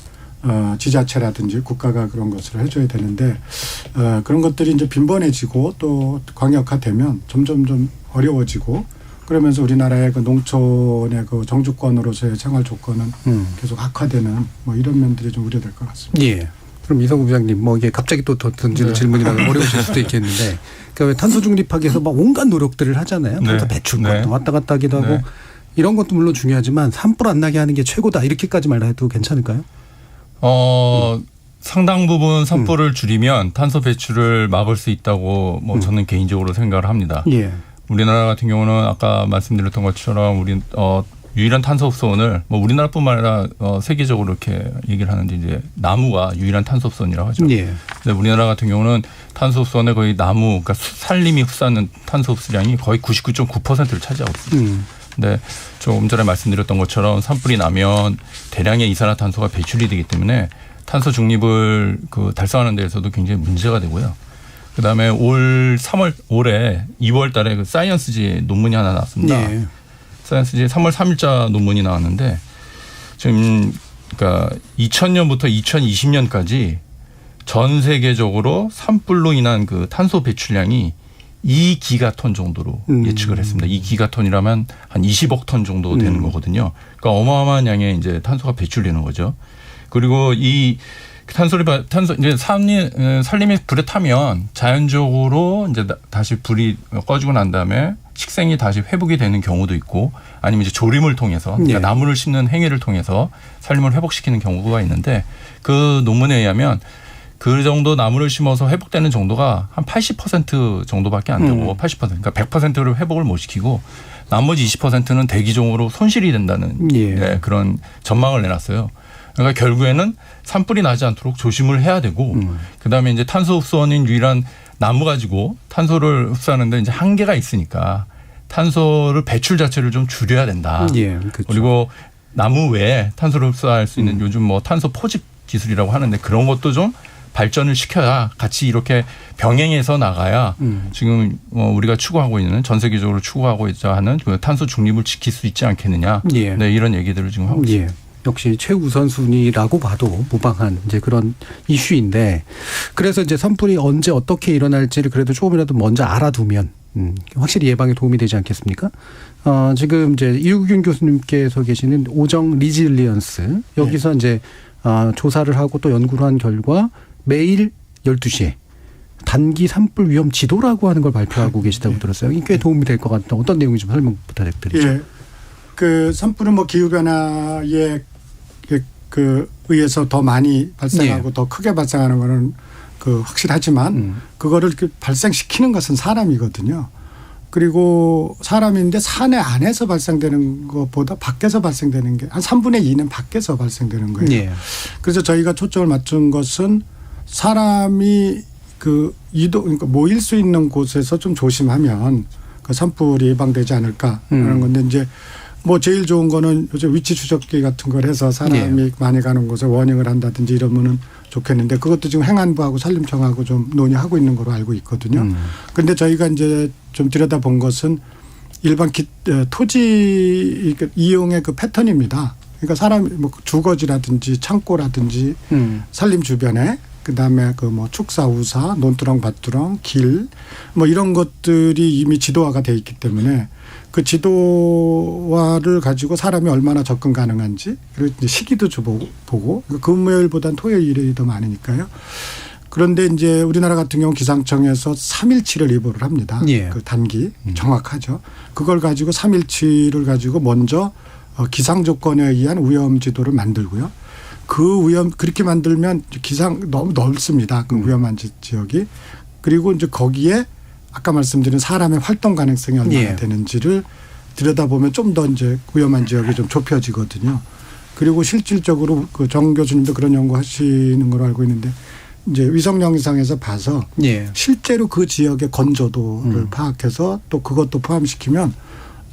지자체라든지 국가가 그런 것을 해줘야 되는데 그런 것들이 이제 빈번해지고 또 광역화되면 점점 좀 어려워지고 그러면서 우리나라의 그 농촌의 그 정주권으로서의 생활 조건은 계속 악화되는 뭐 이런 면들이 좀 우려될 것 같습니다. 예. 그럼 이성구 부장님, 뭐 이게 갑자기 또 던지는 질문이라 어려우실 수도 있겠는데, 그러니까 탄소 중립하기 위해서 막 온갖 노력들을 하잖아요. 탄소 배출권도 왔다 갔다 하기도 하고 이런 것도 물론 중요하지만 산불 안 나게 하는 게 최고다 이렇게까지만 해도 괜찮을까요? 상당 부분 산불을 줄이면 탄소 배출을 막을 수 있다고 뭐 저는 개인적으로 생각을 합니다. 예. 우리나라 같은 경우는 아까 말씀드렸던 것처럼 우리 유일한 탄소 흡수원을 뭐 우리나라뿐만 아니라 세계적으로 이렇게 얘기를 하는데 이제 나무가 유일한 탄소 흡수원이라고 하죠. 예. 근데 우리나라 같은 경우는 탄소 흡수원의 거의 나무, 그러니까 산림이 흡수하는 탄소 흡수량이 거의 99.9%를 차지하고 있습니다. 근데 조금 전에 말씀드렸던 것처럼 산불이 나면 대량의 이산화탄소가 배출이 되기 때문에 탄소 중립을 달성하는 데에서도 굉장히 문제가 되고요. 그다음에 올해 2월 달에 그 사이언스지 논문이 하나 나왔습니다. 예. 사이언스지 3월 3일자 논문이 나왔는데 지금 그러니까 2000년부터 2020년까지 전 세계적으로 산불로 인한 그 탄소 배출량이 2기가톤 정도로 예측을 했습니다. 2기가톤이라면 한 20억 톤 정도 되는 거거든요. 그러니까 어마어마한 양의 이제 탄소가 배출되는 거죠. 그리고 이 탄소 이제 산림이 불에 타면 자연적으로 이제 다시 불이 꺼지고 난 다음에 식생이 다시 회복이 되는 경우도 있고 아니면 이제 조림을 통해서 그러니까 나무를 심는 행위를 통해서 산림을 회복시키는 경우가 있는데 그 논문에 의하면 그 정도 나무를 심어서 회복되는 정도가 한 80% 정도밖에 안 되고 80% 그러니까 100%를 회복을 못 시키고 나머지 20%는 대기종으로 손실이 된다는 네, 그런 전망을 내놨어요. 그러니까 결국에는 산불이 나지 않도록 조심을 해야 되고 그다음에 이제 탄소 흡수원인 유일한 나무 가지고 탄소를 흡수하는데 이제 한계가 있으니까 탄소를 배출 자체를 좀 줄여야 된다. 예, 그렇죠. 그리고 나무 외에 탄소를 흡수할 수 있는 요즘 뭐 탄소 포집 기술이라고 하는데 그런 것도 좀 발전을 시켜야 같이 이렇게 병행해서 나가야 지금 우리가 추구하고 있는 전 세계적으로 추구하고 있자 하는 그 탄소 중립을 지킬 수 있지 않겠느냐. 예. 네, 이런 얘기들을 지금 하고 있습니다. 역시 최우선순위라고 봐도 무방한 이제 그런 이슈인데 그래서 이제 산불이 언제 어떻게 일어날지를 그래도 조금이라도 먼저 알아두면 확실히 예방에 도움이 되지 않겠습니까? 지금 이제 이우균 교수님께서 계시는 오정 리질리언스 여기서 이제 조사를 하고 또 연구를 한 결과 매일 12시에 단기 산불 위험 지도라고 하는 걸 발표하고 계시다고 들었어요. 이게 꽤 도움이 될 것 같다. 어떤 내용인지 좀 설명 부탁드리죠. 예. 그 산불은 뭐 기후변화에 의해서 더 많이 발생하고 더 크게 발생하는 거는 확실하지만 그거를 발생시키는 것은 사람이거든요. 그리고 사람인데 사내 안에서 발생되는 것보다 밖에서 발생되는 게 한 3분의 2는 밖에서 발생되는 거예요. 예. 그래서 저희가 초점을 맞춘 것은 사람이 그러니까 모일 수 있는 곳에서 좀 조심하면 그 산불이 예방되지 않을까라는 건데 이제 뭐 제일 좋은 거는 요즘 위치 추적기 같은 걸 해서 사람이 많이 가는 곳에 워닝을 한다든지 이러면은 좋겠는데 그것도 지금 행안부하고 산림청하고 좀 논의하고 있는 거로 알고 있거든요. 그런데 저희가 이제 좀 들여다본 것은 일반 토지 이용의 그 패턴입니다. 그러니까 사람이 뭐 주거지라든지 창고라든지 산림 주변에 그다음에 뭐 축사, 우사, 논두렁, 밭두렁, 길 뭐 이런 것들이 이미 지도화가 돼 있기 때문에 그 지도화를 가지고 사람이 얼마나 접근 가능한지 그리고 이제 시기도 보고 금요일보다는 토요일이 더 많으니까요. 그런데 이제 우리나라 같은 경우 기상청에서 3일치를 예보를 합니다. 예. 그 단기 정확하죠. 그걸 가지고 3일치를 가지고 먼저 기상 조건에 의한 위험 지도를 만들고요. 그렇게 만들면 너무 넓습니다. 그 위험한 지역이. 그리고 이제 거기에 아까 말씀드린 사람의 활동 가능성이 얼마나 되는지를 들여다보면 좀 더 이제 위험한 지역이 좀 좁혀지거든요. 그리고 실질적으로 그 정 교수님도 그런 연구하시는 걸로 알고 있는데 이제 위성 영상에서 봐서 실제로 그 지역의 건조도를 파악해서 또 그것도 포함시키면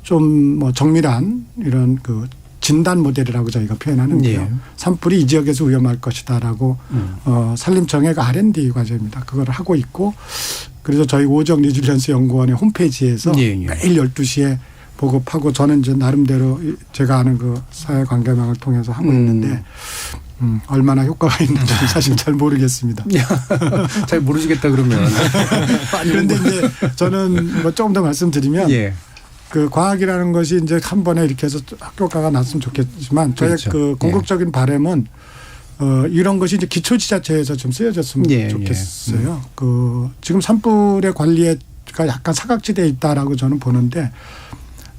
좀 뭐 정밀한 이런 그 진단 모델이라고 저희가 표현하는데요. 산불이 이 지역에서 위험할 것이다라고 산림청의 R&D 과제입니다. 그걸 하고 있고 그래서 저희 오정 리질리언스 연구원의 홈페이지에서 매일 12시에 보급하고 저는 이제 나름대로 제가 아는 그 사회관계망을 통해서 하고 있는데 얼마나 효과가 있는지 사실 잘 모르겠습니다. 잘 모르시겠다 그러면. 그런데 이제 저는 뭐 조금 더 말씀드리면 그 과학이라는 것이 이제 한 번에 이렇게 해서 효과가 났으면 좋겠지만 저의 그 궁극적인 바람은 이런 것이 이제 기초지자체에서 좀 쓰여졌으면 좋겠어요. 그 지금 산불의 관리가 약간 사각지대에 있다라고 저는 보는데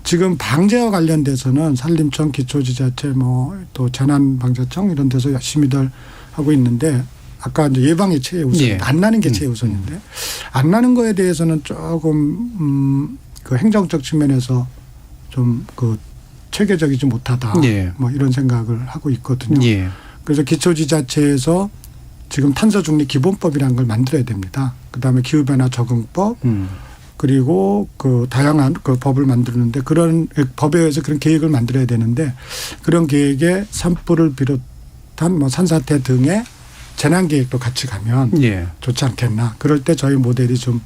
지금 방제와 관련돼서는 산림청, 기초지자체 뭐 또 재난방재청 이런 데서 열심히들 하고 있는데 아까 이제 예방이 최우선, 안 나는 게 최우선인데 안 나는 거에 대해서는 조금 그 행정적 측면에서 좀 그 체계적이지 못하다. 예. 뭐 이런 생각을 하고 있거든요. 예. 그래서 기초지자체에서 지금 탄소중립 기본법이라는 걸 만들어야 됩니다. 그다음에 기후변화 적응법 그리고 그 다양한 그 법을 만드는데 그런 법에 의해서 그런 계획을 만들어야 되는데 그런 계획에 산불을 비롯한 뭐 산사태 등의 재난 계획도 같이 가면 예. 좋지 않겠나. 그럴 때 저희 모델이 좀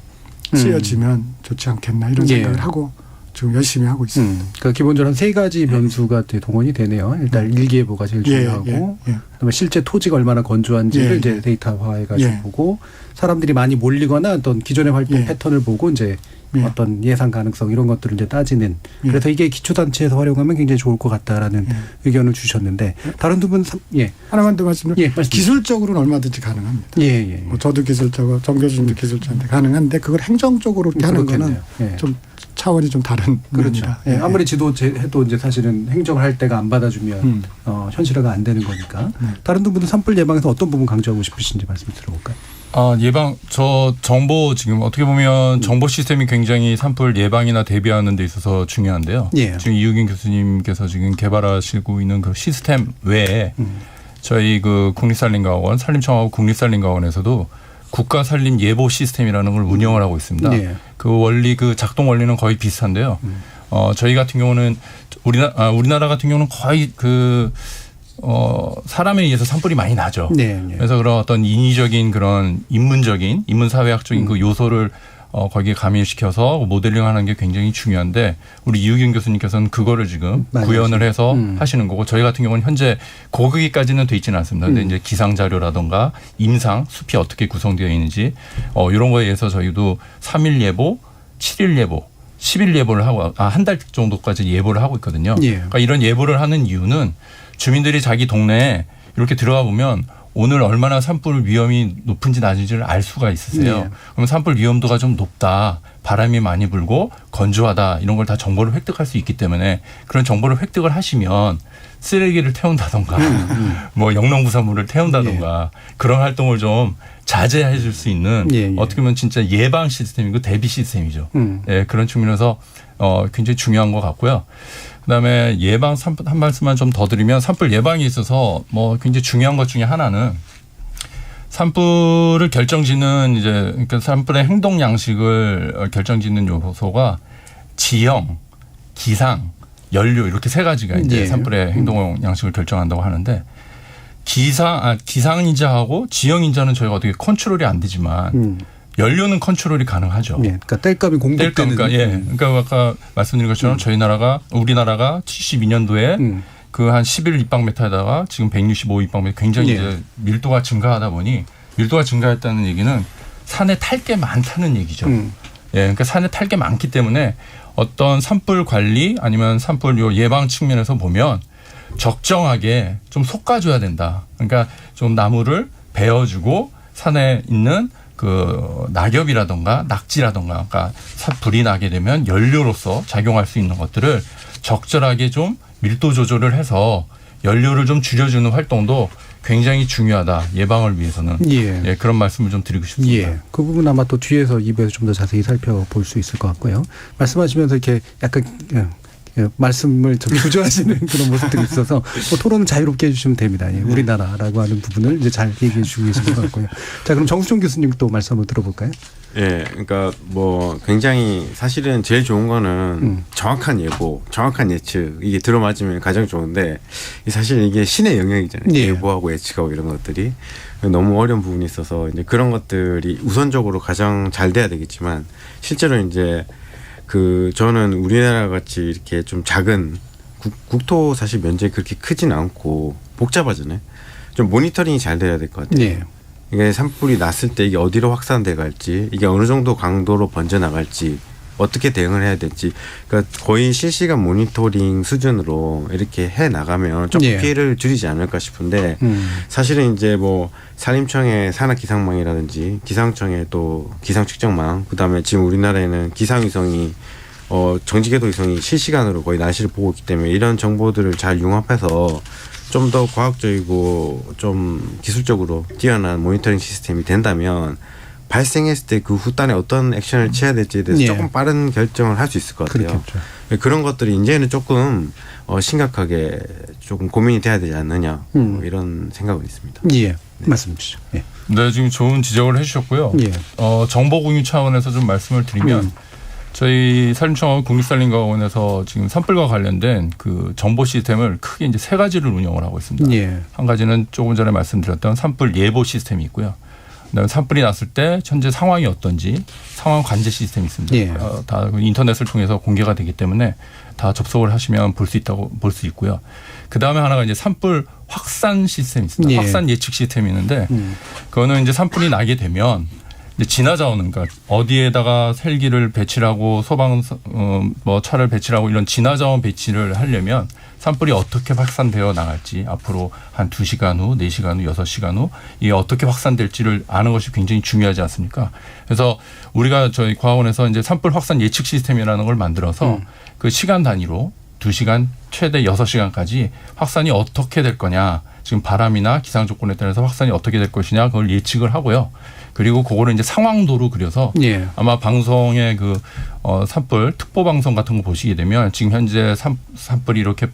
쓰여지면 좋지 않겠나 이런 생각을 하고 지금 열심히 하고 있습니다. 그러니까 기본적으로 한 세 가지 변수가 동원이 되네요. 일단 일기예보가 제일 중요하고 그다음에 실제 토지가 얼마나 건조한지를 이제 데이터화해가지고 보고 사람들이 많이 몰리거나 어떤 기존의 활동 패턴을 보고 이제 어떤 예상 가능성 이런 것들을 이제 따지는 그래서 이게 기초단체에서 활용하면 굉장히 좋을 것 같다라는 의견을 주셨는데 다른 두 분 하나만 더 말씀드리면 기술적으로는 얼마든지 가능합니다. 예. 뭐 저도 기술자고 정 교수님도 기술자인데 가능한데 그걸 행정적으로 이렇게 하는 거는 좀 차원이 좀 다른 겁니다. 그렇죠. 아무리 지도해도 이제 사실은 행정을 할 때가 안 받아주면 현실화가 안 되는 거니까. 다른 두 분은 산불 예방에서 어떤 부분 강조하고 싶으신지 말씀 들어볼까요? 저 정보 지금 어떻게 보면 정보 시스템이 굉장히 산불 예방이나 대비하는 데 있어서 중요한데요. 지금 이우균 교수님께서 지금 개발하시고 있는 그 시스템 외에 저희 그 국립산림과학원, 산림청하고 국립산림과학원에서도 국가산림 예보 시스템이라는 걸 운영을 하고 있습니다. 그 원리 그 작동 원리는 거의 비슷한데요. 저희 같은 경우는 우리나라 같은 경우는 거의 사람에 의해서 산불이 많이 나죠. 그래서 그런 어떤 인위적인 그런 인문사회학적인 그 요소를 거기에 가미시켜서 모델링하는 게 굉장히 중요한데 우리 이우균 교수님께서는 그거를 지금 구현을 해서 하시는 거고 저희 같은 경우는 현재 거기까지는 돼 있지는 않습니다. 근데 이제 기상 자료라든가 임상 숲이 어떻게 구성되어 있는지 이런 거에 의해서 저희도 3일 예보, 7일 예보, 10일 예보를 하고 한 달 정도까지 예보를 하고 있거든요. 그러니까 이런 예보를 하는 이유는 주민들이 자기 동네에 이렇게 들어가 보면 오늘 얼마나 산불 위험이 높은지 낮은지를 알 수가 있으세요. 그러면 산불 위험도가 좀 높다. 바람이 많이 불고 건조하다. 이런 걸 다 정보를 획득할 수 있기 때문에 그런 정보를 획득을 하시면 쓰레기를 태운다던가 뭐 영농부산물을 태운다던가 그런 활동을 좀 자제해 줄 수 있는 어떻게 보면 진짜 예방 시스템이고 대비 시스템이죠. 그런 측면에서 굉장히 중요한 것 같고요. 그다음에 예방 한 말씀만 좀 더 드리면 산불 예방에 있어서 뭐 굉장히 중요한 것 중에 하나는 산불을 결정짓는 이제 그러니까 산불의 행동 양식을 결정짓는 요소가 지형, 기상, 연료 이렇게 세 가지가 이제 산불의 행동 양식을 결정한다고 하는데 기상인자하고 지형인자는 저희가 어떻게 컨트롤이 안 되지만 연료는 컨트롤이 가능하죠. 그러니까 땔감이 공급되는. 그러니까 아까 말씀드린 것처럼 우리나라가 72년도에 그 한 11 입방미터에다가 지금 165 입방미터 굉장히 이제 밀도가 증가하다 보니 밀도가 증가했다는 얘기는 산에 탈 게 많다는 얘기죠. 그러니까 산에 탈 게 많기 때문에 어떤 산불 관리 아니면 산불 예방 측면에서 보면 적정하게 좀 솎아줘야 된다. 그러니까 좀 나무를 베어주고 산에 있는 그 낙엽이라든가 낙지라든가 그러니까 불이 나게 되면 연료로서 작용할 수 있는 것들을 적절하게 좀 밀도 조절을 해서 연료를 좀 줄여주는 활동도 굉장히 중요하다. 예방을 위해서는. 그런 말씀을 좀 드리고 싶습니다. 그 부분 아마 또 뒤에서 2부에서 좀 더 자세히 살펴볼 수 있을 것 같고요. 말씀하시면서 이렇게 약간 말씀을 좀 주저하시는 그런 모습들이 있어서 뭐 토론을 자유롭게 해주시면 됩니다. 우리나라라고 하는 부분을 이제 잘 얘기해 주고 계신 것 같고요. 자, 그럼 정수종 교수님 또 말씀 한번 들어볼까요? 그러니까 뭐 굉장히 사실은 제일 좋은 거는 정확한 예보, 정확한 예측 이게 들어맞으면 가장 좋은데 사실 이게 신의 영역이잖아요. 예보하고 예측하고 이런 것들이 너무 어려운 부분이 있어서 이제 그런 것들이 우선적으로 가장 잘 돼야 되겠지만 실제로 이제 저는 우리나라 같이 이렇게 좀 작은 국토 사실 면적이 그렇게 크진 않고 복잡하잖아요. 좀 모니터링이 잘 돼야 될 것 같아요. 이게 산불이 났을 때 이게 어디로 확산돼 갈지, 이게 어느 정도 강도로 번져 나갈지, 어떻게 대응을 해야 될지, 그러니까 거의 실시간 모니터링 수준으로 이렇게 해 나가면 좀 피해를 줄이지 않을까 싶은데 사실은 이제 뭐 산림청의 산악기상망이라든지 기상청의 또 기상측정망, 그다음에 지금 우리나라에는 기상위성이 정지궤도위성이 실시간으로 거의 날씨를 보고 있기 때문에 이런 정보들을 잘 융합해서 좀 더 과학적이고 좀 기술적으로 뛰어난 모니터링 시스템이 된다면 발생했을 때 그 후단에 어떤 액션을 취해야 될지에 대해서 예. 조금 빠른 결정을 할 수 있을 것 같아요. 그렇겠죠. 그런 것들이 이제는 조금 심각하게 조금 고민이 돼야 되지 않느냐 이런 생각은 있습니다. 예. 말씀 주시죠. 예. 네, 지금 좋은 지적을 해주셨고요. 예. 정보 공유 차원에서 좀 말씀을 드리면 저희 산림청하고 국립산림과학원에서 지금 산불과 관련된 그 정보 시스템을 크게 이제 세 가지를 운영을 하고 있습니다. 예. 한 가지는 조금 전에 말씀드렸던 산불 예보 시스템이 있고요. 그다음에 산불이 났을 때 현재 상황이 어떤지 상황 관제 시스템이 있습니다. 예. 다 인터넷을 통해서 공개가 되기 때문에 다 접속을 하시면 볼 수 있고요. 그다음에 하나가 이제 산불 확산 시스템이 있습니다. 예. 확산 예측 시스템이 있는데 그거는 이제 산불이 나게 되면 이제 진화 자원은 그러니까 어디에다가 헬기를 배치를 하고 소방 차를 배치를 하고 이런 진화 자원 배치를 하려면 산불이 어떻게 확산되어 나갈지 앞으로 한 2시간 후, 4시간 후, 6시간 후 이게 어떻게 확산될지를 아는 것이 굉장히 중요하지 않습니까? 그래서 우리가 저희 과학원에서 이제 산불 확산 예측 시스템이라는 걸 만들어서 그 시간 단위로 2시간 최대 6시간까지 확산이 어떻게 될 거냐. 지금 바람이나 기상 조건에 따라서 확산이 어떻게 될 것이냐 그걸 예측을 하고요. 그리고 그거를 이제 상황도로 그려서 예. 아마 방송의 그 산불 특보 방송 같은 거 보시게 되면 지금 현재 산불이 이렇게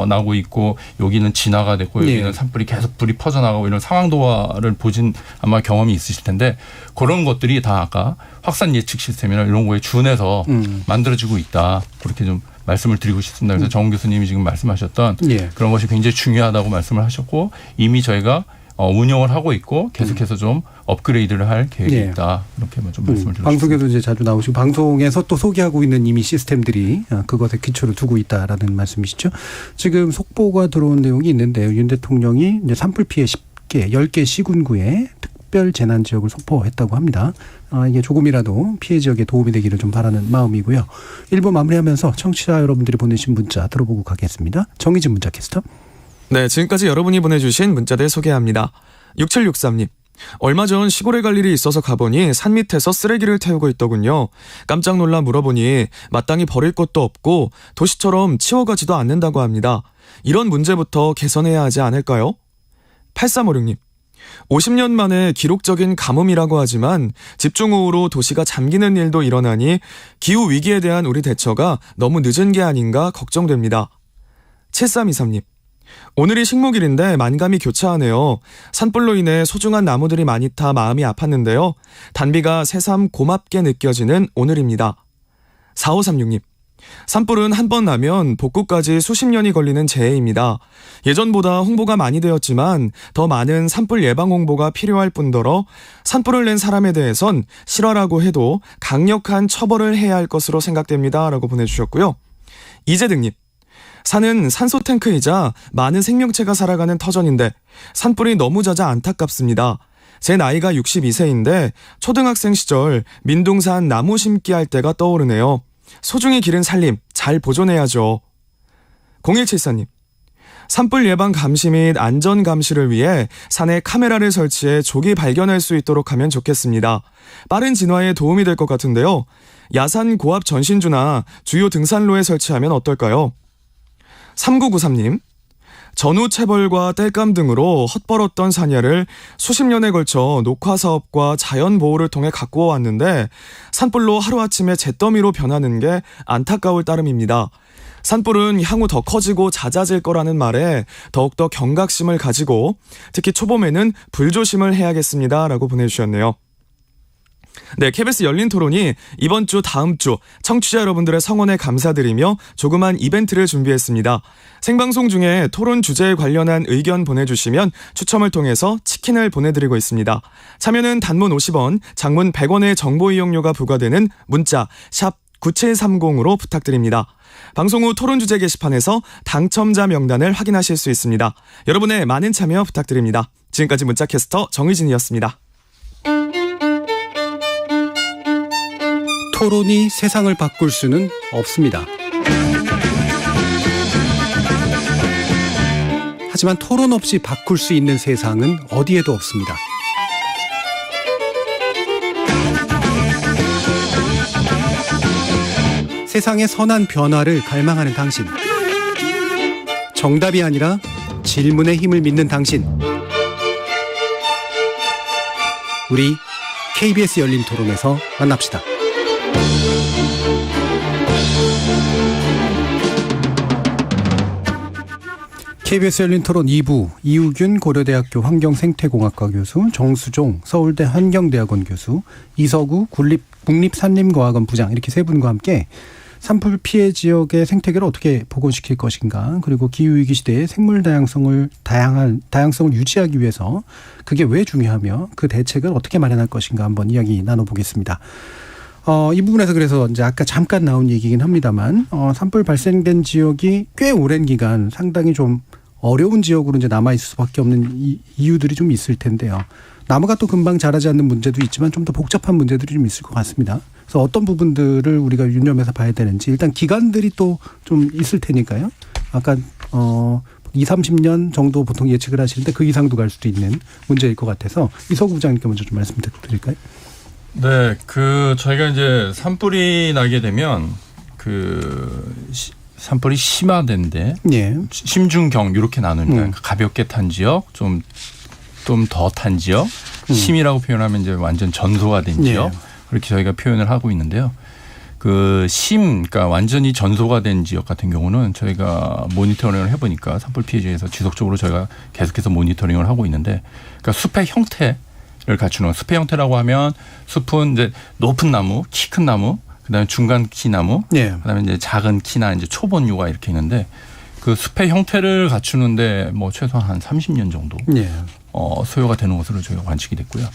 나고 있고 여기는 진화가 됐고 여기는 예. 산불이 계속 불이 퍼져나가고 이런 상황도화를 보신 아마 경험이 있으실 텐데 그런 것들이 다 아까 확산 예측 시스템이나 이런 거에 준해서 만들어지고 있다. 그렇게 좀 말씀을 드리고 싶습니다. 그래서 정 교수님이 지금 말씀하셨던 예. 그런 것이 굉장히 중요하다고 말씀을 하셨고 이미 저희가 운영을 하고 있고 계속해서 좀 업그레이드를 할 계획이 예. 있다. 이렇게 좀 말씀을 드리고 방송에도 이제 자주 나오시고 방송에서 또 소개하고 있는 이미 시스템들이 그것에 기초를 두고 있다라는 말씀이시죠. 지금 속보가 들어온 내용이 있는데요. 윤 대통령이 이제 산불 피해 10개 시군구에 특별 재난 지역을 선포했다고 합니다. 이게 조금이라도 피해 지역에 도움이 되기를 좀 바라는 마음이고요. 1부 마무리하면서 청취자 여러분들이 보내신 문자 들어보고 가겠습니다. 정의진 문자 캐스터. 네, 지금까지 여러분이 보내주신 문자들 소개합니다. 6763님. 얼마 전 시골에 갈 일이 있어서 가보니 산 밑에서 쓰레기를 태우고 있더군요. 깜짝 놀라 물어보니 마땅히 버릴 것도 없고 도시처럼 치워가지도 않는다고 합니다. 이런 문제부터 개선해야 하지 않을까요? 8356님. 50년 만에 기록적인 가뭄이라고 하지만 집중호우로 도시가 잠기는 일도 일어나니 기후위기에 대한 우리 대처가 너무 늦은 게 아닌가 걱정됩니다. 7323님. 오늘이 식목일인데 만감이 교차하네요. 산불로 인해 소중한 나무들이 많이 타 마음이 아팠는데요. 단비가 새삼 고맙게 느껴지는 오늘입니다. 4536님. 산불은 한 번 나면 복구까지 수십 년이 걸리는 재해입니다. 예전보다 홍보가 많이 되었지만 더 많은 산불 예방 홍보가 필요할 뿐더러 산불을 낸 사람에 대해선 실화라고 해도 강력한 처벌을 해야 할 것으로 생각됩니다. 라고 보내주셨고요. 이재득님. 산은 산소 탱크이자 많은 생명체가 살아가는 터전인데 산불이 너무 잦아 안타깝습니다. 제 나이가 62세인데 초등학생 시절 민둥산 나무 심기 할 때가 떠오르네요. 소중히 기른 산림 잘 보존해야죠. 0174님. 산불 예방 감시 및 안전 감시를 위해 산에 카메라를 설치해 조기 발견할 수 있도록 하면 좋겠습니다. 빠른 진화에 도움이 될 것 같은데요. 야산 고압 전신주나 주요 등산로에 설치하면 어떨까요? 3993님. 전후 체벌과 땔감 등으로 헛벌었던 산야를 수십 년에 걸쳐 녹화사업과 자연보호를 통해 가꾸어 왔는데 산불로 하루아침에 잿더미로 변하는 게 안타까울 따름입니다. 산불은 향후 더 커지고 잦아질 거라는 말에 더욱더 경각심을 가지고 특히 초봄에는 불조심을 해야겠습니다. 라고 보내주셨네요. 네, KBS 열린 토론이 이번 주 다음 주 청취자 여러분들의 성원에 감사드리며 조그만 이벤트를 준비했습니다. 생방송 중에 토론 주제에 관련한 의견 보내주시면 추첨을 통해서 치킨을 보내드리고 있습니다. 참여는 단문 50원, 장문 100원의 정보 이용료가 부과되는 문자 샵 9730으로 부탁드립니다. 방송 후 토론 주제 게시판에서 당첨자 명단을 확인하실 수 있습니다. 여러분의 많은 참여 부탁드립니다. 지금까지 문자캐스터 정의진이었습니다. 토론이 세상을 바꿀 수는 없습니다. 하지만 토론 없이 바꿀 수 있는 세상은 어디에도 없습니다. 세상의 선한 변화를 갈망하는 당신. 정답이 아니라 질문의 힘을 믿는 당신. 우리 KBS 열린 토론에서 만납시다. KBS 열린 토론 2부 이우균 고려대학교 환경생태공학과 교수, 정수종 서울대 환경대학원 교수, 이서구 국립산림과학원 부장 이렇게 세 분과 함께 산불 피해 지역의 생태계를 어떻게 복원시킬 것인가, 그리고 기후위기 시대의 생물 다양성을 유지하기 위해서 그게 왜 중요하며 그 대책을 어떻게 마련할 것인가 한번 이야기 나눠보겠습니다. 이 부분에서 그래서 이제 아까 잠깐 나온 얘기긴 합니다만 산불 발생된 지역이 꽤 오랜 기간 상당히 좀 어려운 지역으로 이제 남아있을 수밖에 없는 이유들이 좀 있을 텐데요. 나무가 또 금방 자라지 않는 문제도 있지만 좀 더 복잡한 문제들이 좀 있을 것 같습니다. 그래서 어떤 부분들을 우리가 유념해서 봐야 되는지 일단 기간들이 또 좀 있을 테니까요. 아까 20-30년 정도 보통 예측을 하시는데 그 이상도 갈 수도 있는 문제일 것 같아서 이서구 부장님께 먼저 좀 말씀 드릴까요? 네, 저희가 이제 산불이 나게 되면 산불이 심화된데 심중경 이렇게 나눕니다. 그러니까 가볍게 탄 지역, 좀 더 탄 지역, 심이라고 표현하면 이제 완전 전소가 된 지역 그렇게 저희가 표현을 하고 있는데요. 그러니까 완전히 전소가 된 지역 같은 경우는 저희가 모니터링을 해보니까 산불 피해 지역에서 지속적으로 저희가 계속해서 모니터링을 하고 있는데, 그러니까 숲의 형태를 갖추는, 숲의 형태라고 하면 숲은 이제 높은 나무, 키 큰 나무, 그다음에 중간 키 나무, 그다음에 이제 작은 키나 이제 초본류가 이렇게 있는데 그 숲의 형태를 갖추는데 뭐 최소한 한 30년 정도 소요가 되는 것으로 저희가 관측이 됐고요.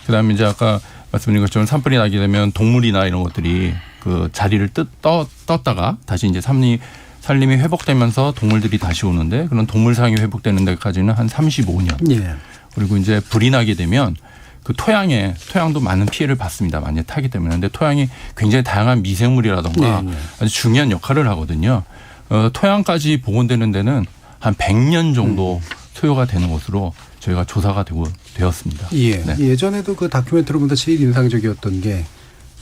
그다음에 이제 아까 말씀드린 것처럼 산불이 나게 되면 동물이나 이런 것들이 그 자리를 떴다가 다시 이제 산림이 회복되면서 동물들이 다시 오는데, 그런 동물상이 회복되는 데까지는 한 35년. 그리고 이제 불이 나게 되면 그 토양도 많은 피해를 받습니다. 많이 타기 때문에. 근데 토양이 굉장히 다양한 미생물이라던가 아주 중요한 역할을 하거든요. 토양까지 복원되는 데는 한 100년 정도 소요가 되는 것으로 저희가 조사가 되었습니다. 예전에도 그 다큐멘터리 보면서 제일 인상적이었던 게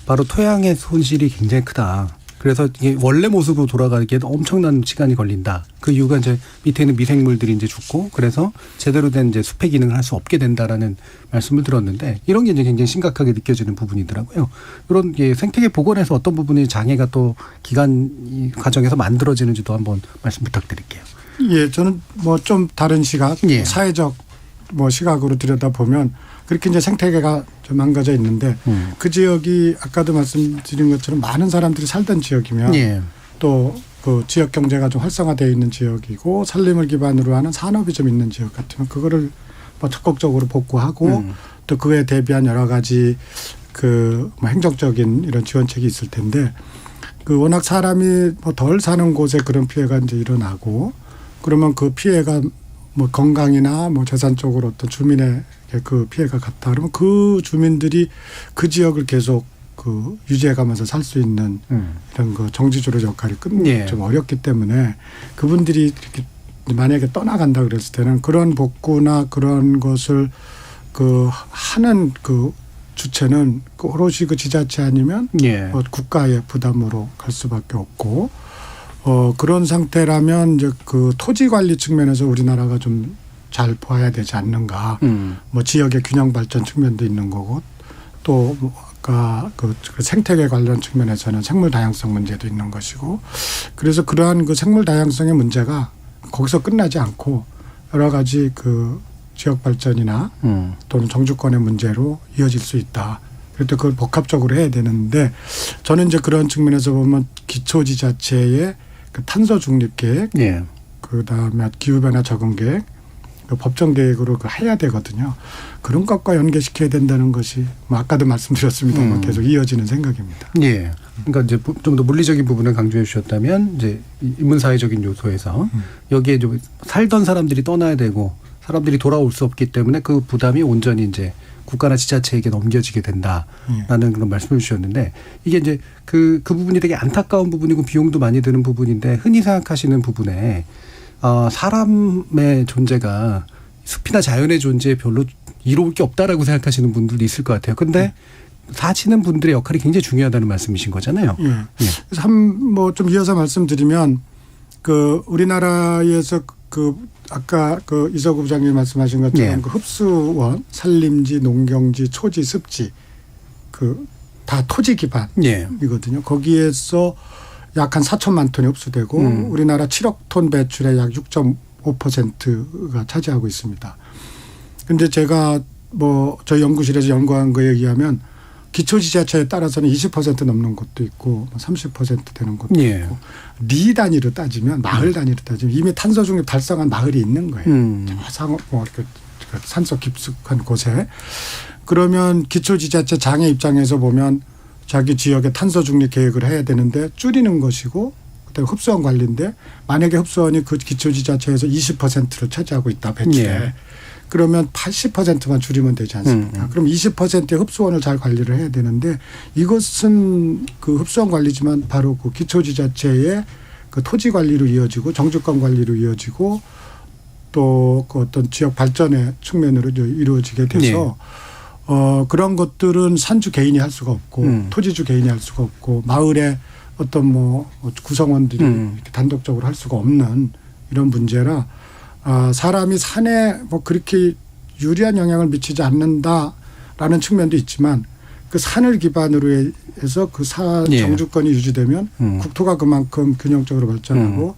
바로 토양의 손실이 굉장히 크다. 그래서 이게 원래 모습으로 돌아가기에도 엄청난 시간이 걸린다. 그 이유가 이제 밑에 있는 미생물들이 이제 죽고, 그래서 제대로 된 이제 숲의 기능을 할 수 없게 된다라는 말씀을 들었는데, 이런 게 이제 굉장히 심각하게 느껴지는 부분이더라고요. 이런 게 생태계 복원에서 어떤 부분의 장애가 또 기간 과정에서 만들어지는지도 한번 말씀 부탁드릴게요. 저는 뭐 좀 다른 시각, 사회적 시각으로 들여다보면 그렇게 이제 생태계가 좀 망가져 있는데 그 지역이 아까도 말씀드린 것처럼 많은 사람들이 살던 지역이면 또 그 지역 경제가 좀 활성화되어 있는 지역이고 산림을 기반으로 하는 산업이 좀 있는 지역 같으면 그거를 적극적으로 복구하고 또 그에 대비한 여러 가지 행정적인 이런 지원책이 있을 텐데, 워낙 사람이 덜 사는 곳에 그런 피해가 이제 일어나고, 그러면 그 피해가 건강이나 재산 쪽으로 어떤 주민의 그 피해가 갔다 그러면 그 주민들이 그 지역을 계속 유지해가면서 살 수 있는 이런 정지조례 역할이 좀 어렵기 때문에, 그분들이 이렇게 만약에 떠나간다 그랬을 때는 그런 복구나 그런 것을 하는 주체는 오롯이 지자체 아니면 국가의 부담으로 갈 수밖에 없고, 그런 상태라면 이제 토지 관리 측면에서 우리나라가 좀 잘 봐야 되지 않는가. 지역의 균형 발전 측면도 있는 거고, 또 아까 그 생태계 관련 측면에서는 생물 다양성 문제도 있는 것이고, 그래서 그러한 생물 다양성의 문제가 거기서 끝나지 않고 여러 가지 지역 발전이나 또는 정주권의 문제로 이어질 수 있다. 그래도 그걸 복합적으로 해야 되는데, 저는 이제 그런 측면에서 보면 기초지자체의 탄소 중립 계획, 그다음에 기후변화 적응 계획, 법정 계획으로 해야 되거든요. 그런 것과 연계시켜야 된다는 것이 아까도 말씀드렸습니다만 계속 이어지는 생각입니다. 그러니까 이제 좀 더 물리적인 부분을 강조해 주셨다면, 이제 인문사회적인 요소에서 여기에 좀 살던 사람들이 떠나야 되고 사람들이 돌아올 수 없기 때문에 그 부담이 온전히 이제 국가나 지자체에게 넘겨지게 된다라는 그런 말씀을 주셨는데, 이게 이제 그 부분이 되게 안타까운 부분이고 비용도 많이 드는 부분인데, 흔히 생각하시는 부분에 사람의 존재가 숲이나 자연의 존재에 별로 이로울 게 없다라고 생각하시는 분들도 있을 것 같아요. 근데 사시는 분들의 역할이 굉장히 중요하다는 말씀이신 거잖아요. 그래서 좀 이어서 말씀드리면, 우리나라에서 아까 이서구 부장님이 말씀하신 것처럼 흡수원, 산림지, 농경지, 초지, 습지 그 다 토지 기반이거든요. 거기에서 약 한 4천만 톤이 흡수되고 우리나라 7억 톤 배출의 약 6.5%가 차지하고 있습니다. 근데 제가 뭐 저희 연구실에서 연구한 거에 의하면 기초지자체에 따라서는 20% 넘는 곳도 있고 30% 되는 곳도 있고 리 단위로 따지면 마을 단위로 따지면 이미 탄소 중립 달성한 마을이 있는 거예요. 산속 깊숙한 곳에. 그러면 기초지자체 장애 입장에서 보면 자기 지역에 탄소 중립 계획을 해야 되는데 줄이는 것이고 그다음에 흡수원 관리인데 만약에 흡수원이 그 기초지자체에서 20%를 차지하고 있다 배출에. 그러면 80%만 줄이면 되지 않습니까? 그럼 20%의 흡수원을 잘 관리를 해야 되는데 이것은 그 흡수원 관리지만 바로 그 기초지자체의 그 토지 관리로 이어지고 정주권 관리로 이어지고 또 그 어떤 지역 발전의 측면으로 이루어지게 돼서 그런 것들은 산주 개인이 할 수가 없고 토지주 개인이 할 수가 없고 마을의 어떤 뭐 구성원들이 이렇게 단독적으로 할 수가 없는 이런 문제라 사람이 산에 뭐 그렇게 유리한 영향을 미치지 않는다라는 측면도 있지만 그 산을 기반으로 해서 그 산 정주권이 유지되면 국토가 그만큼 균형적으로 발전하고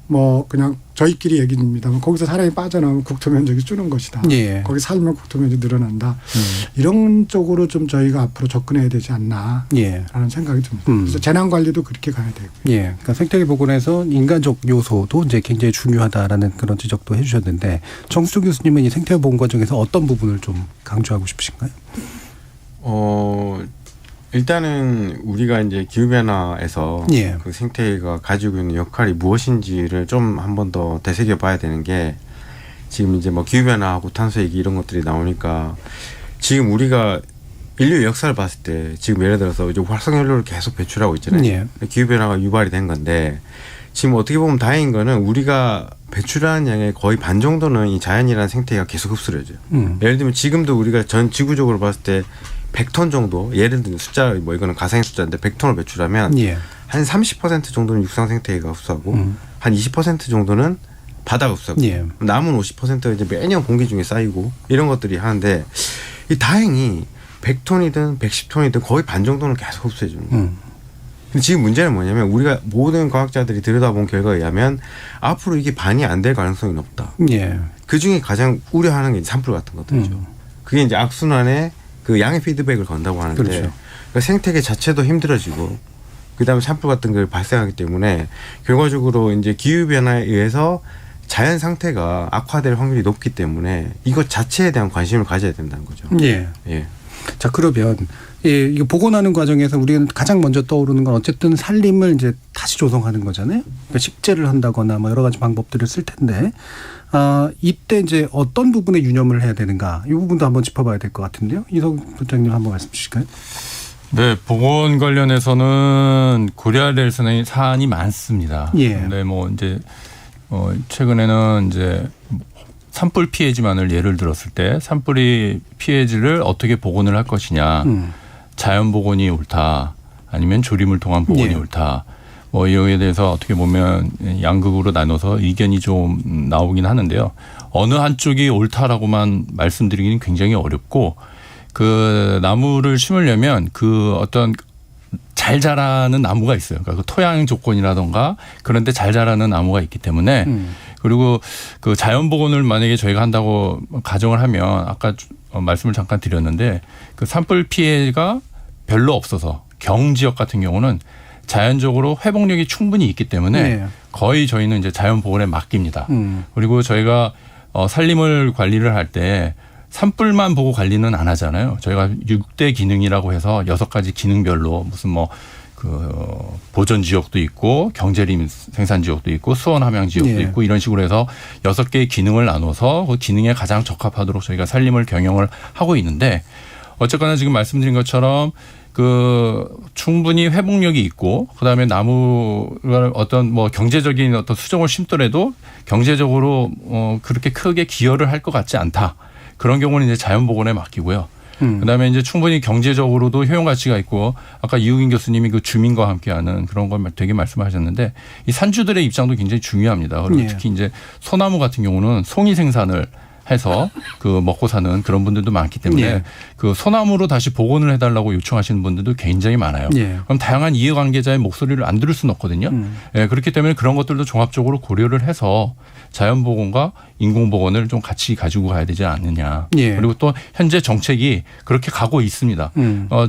뭐 그냥 저희끼리 얘기입니다만 거기서 사람이 빠져나오면 국토 면적이 줄는 것이다. 거기 살면 국토 면적이 늘어난다. 이런 쪽으로 좀 저희가 앞으로 접근해야 되지 않나라는 생각이 듭니다. 그래서 재난 관리도 그렇게 가야 되고. 그러니까 생태계 복원에서 인간적 요소도 이제 굉장히 중요하다라는 그런 지적도 해주셨는데 정수조 교수님은 이 생태계 복원 과정에서 어떤 부분을 좀 강조하고 싶으신가요? 일단은 우리가 이제 기후변화에서 그 생태계가 가지고 있는 역할이 무엇인지를 좀 한 번 더 되새겨 봐야 되는 게 지금 이제 뭐 기후변화하고 탄소 얘기 이런 것들이 나오니까 지금 우리가 인류의 역사를 봤을 때 지금 예를 들어서 이제 활성연료를 계속 배출하고 있잖아요. 기후변화가 유발이 된 건데 지금 어떻게 보면 다행인 거는 우리가 배출하는 양의 거의 반 정도는 이 자연이라는 생태계가 계속 흡수를 해줘요. 예를 들면 지금도 우리가 전 지구적으로 봤을 때 100톤 정도 예를 들면 숫자 뭐 이거는 가상의 숫자인데 100톤을 배출하면 한 30% 정도는 육상 생태계가 흡수하고 한 20% 정도는 바다가 흡수하고 남은 50%가 이제 매년 공기 중에 쌓이고 이런 것들이 하는데 이 다행히 100톤이든 110톤이든 거의 반 정도는 계속 흡수해 주는 거예요. 근데 지금 문제는 뭐냐면 우리가 모든 과학자들이 들여다본 결과에 의하면 앞으로 이게 반이 안 될 가능성이 높다. 그중에 가장 우려하는 게 산불 같은 것들이죠. 그게 이제 악순환의 그 양의 피드백을 건다고 하는데 그러니까 생태계 자체도 힘들어지고 그다음에 산불 같은 걸 발생하기 때문에 결과적으로 이제 기후 변화에 의해서 자연 상태가 악화될 확률이 높기 때문에 이것 자체에 대한 관심을 가져야 된다는 거죠. 자, 그러면 이거 복원하는 과정에서 우리는 가장 먼저 떠오르는 건 어쨌든 산림을 이제 다시 조성하는 거잖아요. 그러니까 식재를 한다거나 뭐 여러 가지 방법들을 쓸 텐데 이때 이제 어떤 부분에 유념을 해야 되는가 이 부분도 한번 짚어봐야 될 것 같은데요. 이석 부장님 한번 말씀 주실까요? 네, 복원 관련해서는 고려해야 될 사안이 많습니다. 근데 뭐 이제 최근에는 이제 산불 피해지만을 예를 들었을 때 산불이 피해지를 어떻게 복원을 할 것이냐, 자연 복원이 옳다, 아니면 조림을 통한 복원이 옳다. 뭐 이거에 대해서 어떻게 보면 양극으로 나눠서 의견이 좀 나오긴 하는데요. 어느 한쪽이 옳다라고만 말씀드리기는 굉장히 어렵고 그 나무를 심으려면 그 어떤 잘 자라는 나무가 있어요. 그러니까 그 토양 조건이라던가 그런데 잘 자라는 나무가 있기 때문에 그리고 그 자연 복원을 만약에 저희가 한다고 가정을 하면 아까 말씀을 잠깐 드렸는데 그 산불 피해가 별로 없어서 경지역 같은 경우는 자연적으로 회복력이 충분히 있기 때문에 거의 저희는 이제 자연 복원에 맡깁니다. 그리고 저희가 산림을 관리를 할 때 산불만 보고 관리는 안 하잖아요. 저희가 6대 기능이라고 해서 6가지 기능별로 무슨 뭐 그 보전 지역도 있고 경제림 생산 지역도 있고 수원 함양 지역도 있고 이런 식으로 해서 6개의 기능을 나눠서 그 기능에 가장 적합하도록 저희가 산림을 경영을 하고 있는데 어쨌거나 지금 말씀드린 것처럼 그 충분히 회복력이 있고 그다음에 나무를 어떤 뭐 경제적인 어떤 수종을 심더라도 경제적으로 그렇게 크게 기여를 할 것 같지 않다. 그런 경우는 이제 자연 복원에 맡기고요. 그다음에 이제 충분히 경제적으로도 효용 가치가 있고 아까 이우긴 교수님이 그 주민과 함께하는 그런 걸 되게 말씀하셨는데 이 산주들의 입장도 굉장히 중요합니다. 그리고 특히 이제 소나무 같은 경우는 송이 생산을 해서 그 먹고 사는 그런 분들도 많기 때문에 예. 그 소나무로 다시 복원을 해달라고 요청하시는 분들도 굉장히 많아요. 예. 그럼 다양한 이해관계자의 목소리를 안 들을 수는 없거든요. 예, 그렇기 때문에 그런 것들도 종합적으로 고려를 해서 자연복원과 인공복원을 좀 같이 가지고 가야 되지 않느냐. 예. 그리고 또 현재 정책이 그렇게 가고 있습니다.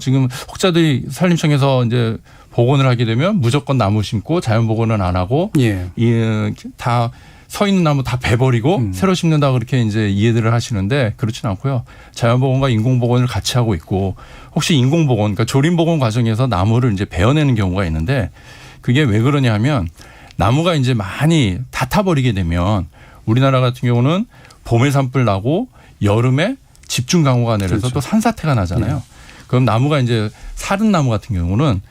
지금 혹자들이 산림청에서 이제 복원을 하게 되면 무조건 나무 심고 자연복원은 안 하고 예. 다 서 있는 나무 다 베버리고 새로 심는다 그렇게 이제 이해들을 하시는데 그렇지는 않고요. 자연복원과 인공복원을 같이 하고 있고 혹시 인공복원, 그러니까 조림복원 과정에서 나무를 이제 베어내는 경우가 있는데 그게 왜 그러냐 하면 나무가 이제 많이 다 타버리게 되면 우리나라 같은 경우는 봄에 산불 나고 여름에 집중 강우가 내려서 그렇죠. 또 산사태가 나잖아요. 네. 그럼 나무가 이제 사른 나무 같은 경우는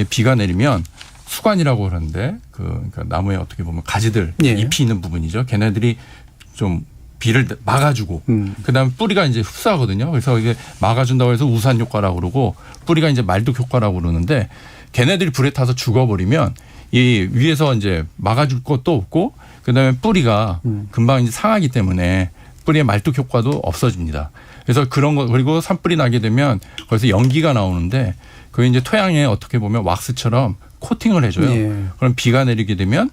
비가 내리면 수관이라고 그러는데 그러니까 나무에 어떻게 보면 가지들 예. 잎이 있는 부분이죠. 걔네들이 좀 비를 막아주고 그다음에 뿌리가 이제 흡수하거든요. 그래서 이게 막아준다고 해서 우산 효과라고 그러고 뿌리가 이제 말뚝 효과라고 그러는데 걔네들이 불에 타서 죽어버리면 이 위에서 이제 막아줄 것도 없고 그다음에 뿌리가 금방 이제 상하기 때문에 뿌리의 말뚝 효과도 없어집니다. 그래서 그런 거 그리고 산불이 나게 되면 거기서 연기가 나오는데 그게 이제 토양에 어떻게 보면 왁스처럼 코팅을 해줘요. 예. 그럼 비가 내리게 되면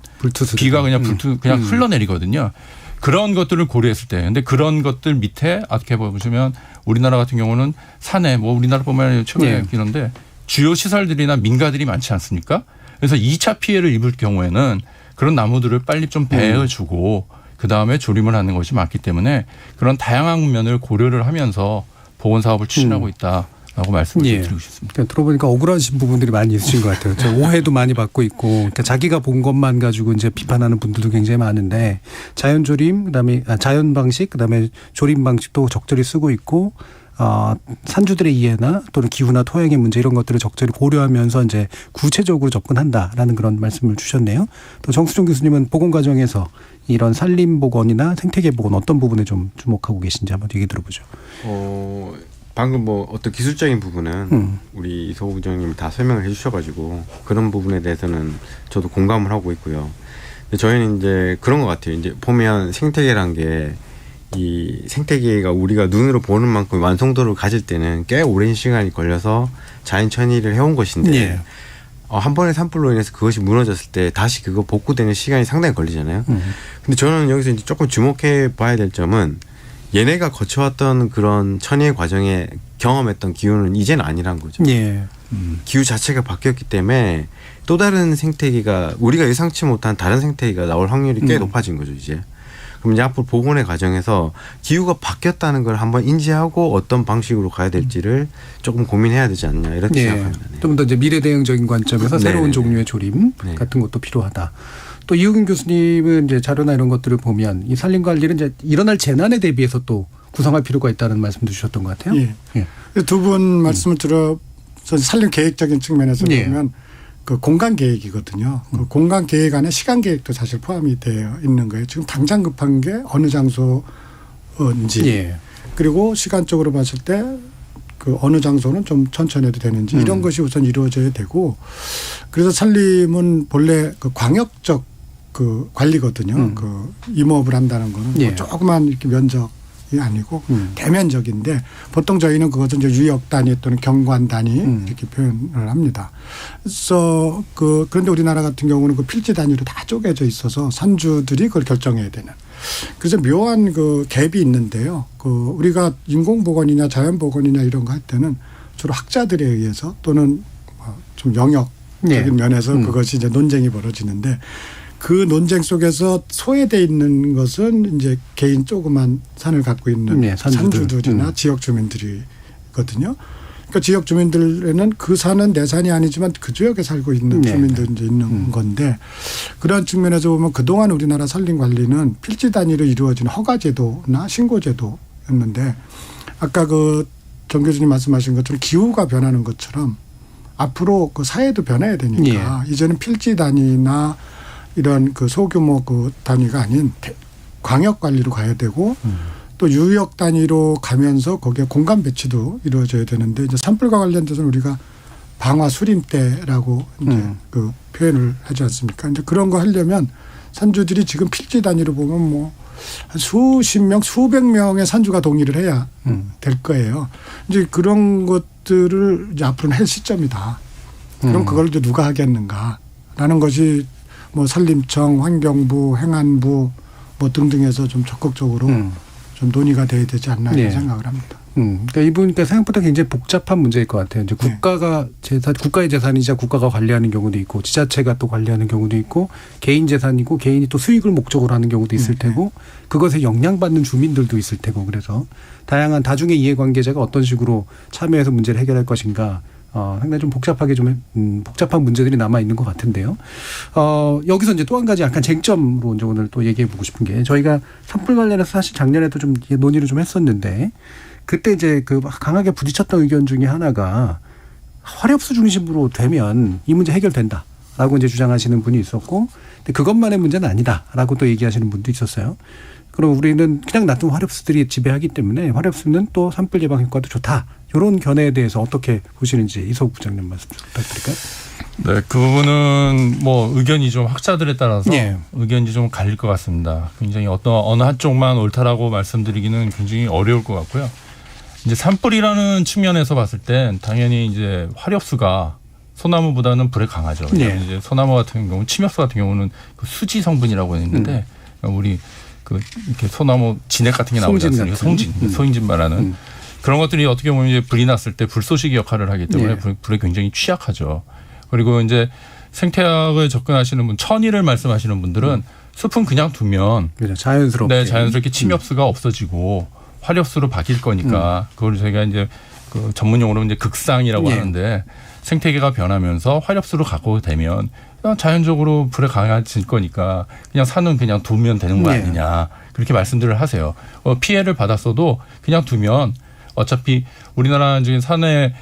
비가 그냥 그냥 흘러내리거든요. 그런 것들을 고려했을 때, 근데 그런 것들 밑에 어떻게 보시면 우리나라 같은 경우는 산에 뭐 우리나라뿐만 최근에 기는데 주요 시설들이나 민가들이 많지 않습니까? 그래서 2차 피해를 입을 경우에는 그런 나무들을 빨리 좀 베어주고 그 다음에 조림을 하는 것이 맞기 때문에 그런 다양한 면을 고려를 하면서 복원 사업을 추진하고 있다. 라고 말씀을 드리고 싶습니다. 그러니까 들어보니까 억울하신 부분들이 많이 있으신 것 같아요. 오해도 많이 받고 있고 그러니까 자기가 본 것만 가지고 이제 비판하는 분들도 굉장히 많은데 자연조림 그다음에 자연 방식 그다음에 조림 방식도 적절히 쓰고 있고 산주들의 이해나 또는 기후나 토양의 문제 이런 것들을 적절히 고려하면서 이제 구체적으로 접근한다라는 그런 말씀을 주셨네요. 또 정수정 교수님은 복원 과정에서 이런 산림 복원이나 생태계 복원 어떤 부분에 좀 주목하고 계신지 한번 얘기 들어보죠. 방금 뭐 어떤 기술적인 부분은 우리 이소호 부장님이 다 설명을 해주셔가지고 그런 부분에 대해서는 저도 공감을 하고 있고요. 근데 저희는 이제 그런 것 같아요. 이제 보면 생태계란 게 이 생태계가 우리가 눈으로 보는 만큼 완성도를 가질 때는 꽤 오랜 시간이 걸려서 자연천이를 해온 것인데 한 번의 산불로 인해서 그것이 무너졌을 때 다시 그거 복구되는 시간이 상당히 걸리잖아요. 근데 저는 여기서 이제 조금 주목해 봐야 될 점은 얘네가 거쳐왔던 그런 천의의 과정에 경험했던 기후는 이제는 아니란 거죠. 기후 자체가 바뀌었기 때문에 또 다른 생태계가 우리가 예상치 못한 다른 생태계가 나올 확률이 꽤 높아진 거죠, 이제. 그럼 이제 앞으로 복원의 과정에서 기후가 바뀌었다는 걸 한번 인지하고 어떤 방식으로 가야 될지를 조금 고민해야 되지 않냐 이렇게 생각합니다. 좀 더 이제 미래 대응적인 관점에서 새로운 종류의 조림 같은 것도 필요하다. 또 이우균 교수님은 이제 자료나 이런 것들을 보면 이 산림 관리는 이제 일어날 재난에 대비해서 또 구성할 필요가 있다는 말씀도 주셨던 것 같아요. 두 분 말씀을 들어 산림 계획적인 측면에서 보면 그 공간 계획이거든요. 그 공간 계획 안에 시간 계획도 사실 포함이 되어 있는 거예요. 지금 당장 급한 게 어느 장소인지 그리고 시간적으로 봤을 때 그 어느 장소는 좀 천천히 해도 되는지 이런 것이 우선 이루어져야 되고 그래서 산림은 본래 그 광역적 그 관리거든요. 그 임업을 한다는 거는 뭐 조그만 이렇게 면적이 아니고 대면적인데 보통 저희는 그것은 이제 유역 단위 또는 경관 단위 이렇게 표현을 합니다. 그래서 그런데 우리나라 같은 경우는 그 필지 단위로 다 쪼개져 있어서 산주들이 그걸 결정해야 되는. 그래서 묘한 그 갭이 있는데요. 그 우리가 인공복원이냐 자연복원이냐 이런 거 할 때는 주로 학자들에 의해서 또는 좀 영역적인 면에서 그것이 이제 논쟁이 벌어지는데 그 논쟁 속에서 소외돼 있는 것은 이제 개인 조그만 산을 갖고 있는 산주들이나 지역 주민들이거든요. 그러니까 지역 주민들에는 그 산은 내 산이 아니지만 그 지역에 살고 있는 주민들이 이제 있는 건데 그런 측면에서 보면 그동안 우리나라 산림 관리는 필지 단위로 이루어진 허가제도나 신고제도였는데 아까 그 정 교수님 말씀하신 것처럼 기후가 변하는 것처럼 앞으로 그 사회도 변해야 되니까 이제는 필지 단위나 이런 그 소규모 그 단위가 아닌 광역 관리로 가야 되고 또 유역 단위로 가면서 거기에 공간 배치도 이루어져야 되는데 이제 산불과 관련돼서는 우리가 방화 수림대라고 이제 그 표현을 하지 않습니까? 이제 그런 거 하려면 산주들이 지금 필지 단위로 보면 뭐 한 수십 명, 수백 명의 산주가 동의를 해야 될 거예요. 이제 그런 것들을 이제 앞으로는 할 시점이다. 그럼 그걸 이제 누가 하겠는가라는 것이 뭐 산림청, 환경부, 행안부 뭐 등등에서 좀 적극적으로 좀 논의가 돼야 되지 않나 이런 생각을 합니다. 그러니까 이분께 생각보다 굉장히 복잡한 문제일 것 같아요. 이제 국가가 국가의 재산이자 국가가 관리하는 경우도 있고, 지자체가 또 관리하는 경우도 있고, 개인 재산이고 개인이 또 수익을 목적으로 하는 경우도 있을 테고, 그것에 영향받는 주민들도 있을 테고, 그래서 다양한 다중의 이해관계자가 어떤 식으로 참여해서 문제를 해결할 것인가. 상당히 좀 복잡하게 복잡한 문제들이 남아 있는 것 같은데요. 여기서 이제 또 한 가지 약간 쟁점으로 이제 오늘 또 얘기해 보고 싶은 게, 저희가 산불 관련해서 사실 작년에도 좀 논의를 좀 했었는데, 그때 이제 그 강하게 부딪혔던 의견 중에 하나가 화력수 중심으로 되면 이 문제 해결된다라고 이제 주장하시는 분이 있었고, 근데 그것만의 문제는 아니다라고 또 얘기하시는 분도 있었어요. 그럼 우리는 그냥 놔두면 화력수들이 지배하기 때문에 화력수는 또 산불 예방 효과도 좋다. 이런 견해에 대해서 어떻게 보시는지 이석 부장님 말씀 좀 부탁드릴까요? 네, 그 부분은 뭐 의견이 좀 학자들에 따라서 의견이 좀 갈릴 것 같습니다. 굉장히 어느 한쪽만 옳다라고 말씀드리기는 굉장히 어려울 것 같고요. 이제 산불이라는 측면에서 봤을 땐 당연히 이제 화력수가 소나무보다는 불에 강하죠. 이제 소나무 같은 경우, 침엽수 같은 경우는 그 수지 성분이라고 했는데 우리 그 이렇게 소나무 진액 같은 게 나오지 않습니까? 소인진 말하는 그런 것들이 어떻게 보면 이제 불이 났을 때 불쏘시개 역할을 하기 때문에 불에 굉장히 취약하죠. 그리고 이제 생태학을 접근하시는 분, 천일을 말씀하시는 분들은 숲은 그냥 두면 자연스럽게 침엽수가 없어지고 화력수로 바뀔 거니까 그걸 저희가 이제 그 전문용어로 이제 극상이라고 하는데, 생태계가 변하면서 화력수로 갖고 되면 그냥 자연적으로 불에 강해질 거니까 그냥 산은 그냥 두면 되는 거 아니냐, 그렇게 말씀들을 하세요. 피해를 받았어도 그냥 두면 어차피 우리나라 지금 산의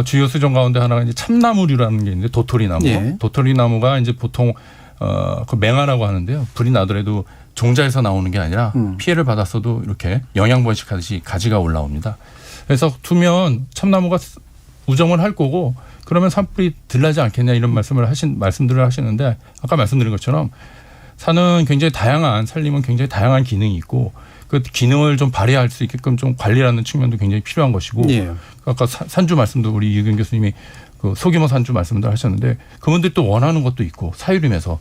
주요 수종 가운데 하나가 이제 참나무류라는 게 있는데, 도토리나무. 도토리나무가 이제 보통 그 맹화라고 하는데요. 불이 나더라도 종자에서 나오는 게 아니라 피해를 받았어도 이렇게 영양번식하듯이 가지가 올라옵니다. 그래서 두면 참나무가 우정을 할 거고, 그러면 산불이 덜 나지 않겠냐, 이런 말씀들을 하시는데, 아까 말씀드린 것처럼 산은 굉장히 산림은 굉장히 다양한 기능이 있고, 그 기능을 좀 발휘할 수 있게끔 좀 관리하는 측면도 굉장히 필요한 것이고, 아까 산주 말씀도 우리 유경 교수님이 그 소규모 산주 말씀도 하셨는데, 그분들이 또 원하는 것도 있고 사유림에서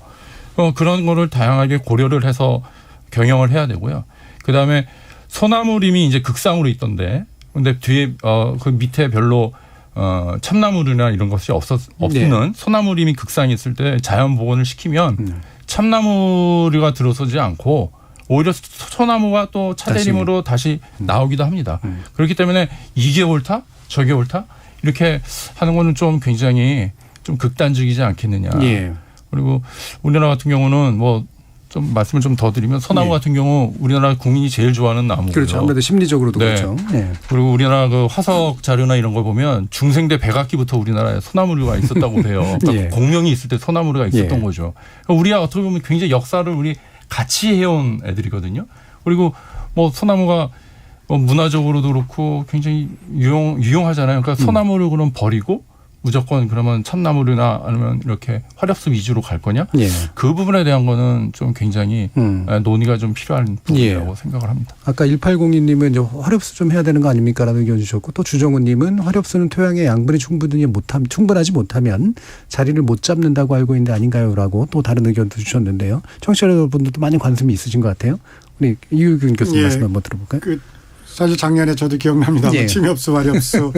그런 거를 다양하게 고려를 해서 경영을 해야 되고요. 그 다음에 소나무림이 이제 극상으로 있던데, 근데 뒤에 그 밑에 별로 참나무류나 이런 것이 없는 소나무림이 극상이 있을 때 자연 복원을 시키면 참나무류가 들어서지 않고 오히려 소나무가 또 차대림으로 다시 나오기도 합니다. 그렇기 때문에 이게 옳다, 저게 옳다, 이렇게 하는 거는 좀 굉장히 좀 극단적이지 않겠느냐. 그리고 우리나라 같은 경우는 뭐 좀 말씀을 좀 더 드리면, 소나무 같은 경우 우리나라 국민이 제일 좋아하는 나무고요. 그렇죠. 아무래도 심리적으로도 그렇죠. 그리고 우리나라 그 화석 자료나 이런 걸 보면 중생대 백악기부터 우리나라에 소나무류가 있었다고 해요. 그러니까 공명이 있을 때 소나무류가 있었던 거죠. 그러니까 우리가 어떻게 보면 굉장히 역사를 우리 같이 해온 애들이거든요. 그리고 뭐 소나무가 문화적으로도 그렇고 굉장히 유용하잖아요. 그러니까 소나무를 그럼 버리고 무조건 그러면 참나무류나 아니면 이렇게 화력수 위주로 갈 거냐? 그 부분에 대한 거는 좀 굉장히 논의가 좀 필요한 부분이라고 생각을 합니다. 아까 1802님은 이제 화력수 좀 해야 되는 거 아닙니까? 라는 의견 주셨고, 또 주정훈님은 화력수는 토양의 양분이 충분하지 못하면 자리를 못 잡는다고 알고 있는데 아닌가요? 라고 또 다른 의견도 주셨는데요. 청취자 여러분들도 많이 관심이 있으신 것 같아요. 우리 이유균 교수님 말씀 한번 들어볼까요? 사실 작년에 저도 기억납니다. 침엽수, 화력수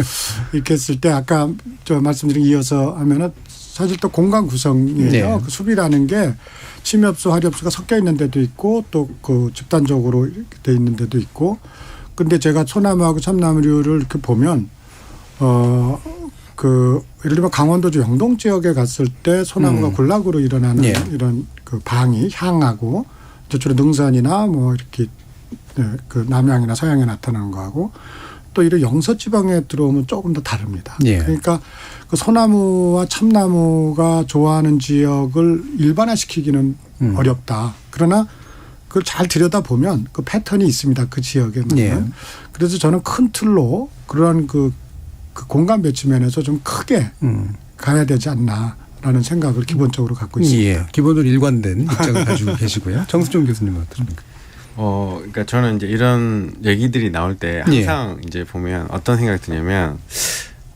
이렇게 했을 때 아까 저 말씀드린 이어서 하면은 사실 또 공간 구성이에요. 그 숲이라는 게 침엽수, 화력수가 섞여 있는 데도 있고, 또 그 집단적으로 이렇게 돼 있는 데도 있고. 근데 제가 소나무하고 참나무류를 이렇게 보면 그 예를 들면 강원도주 영동 지역에 갔을 때 소나무가 군락으로 일어나는 이런 그 방이 향하고, 저쪽에 능선이나 뭐 이렇게 그 남양이나 서양에 나타나는 거하고, 또 이런 영서지방에 들어오면 조금 더 다릅니다. 그러니까 그 소나무와 참나무가 좋아하는 지역을 일반화시키기는 어렵다. 그러나 그걸 잘 들여다보면 그 패턴이 있습니다. 그 지역에는. 그래서 저는 큰 틀로 그러한 그 공간 배치면에서 좀 크게 가야 되지 않나라는 생각을 기본적으로 갖고 있습니다. 기본으로 일관된 입장을 가지고 계시고요. 정수정 교수님은 어떻습니까? 그러니까 저는 이제 이런 얘기들이 나올 때 항상 이제 보면 어떤 생각이 드냐면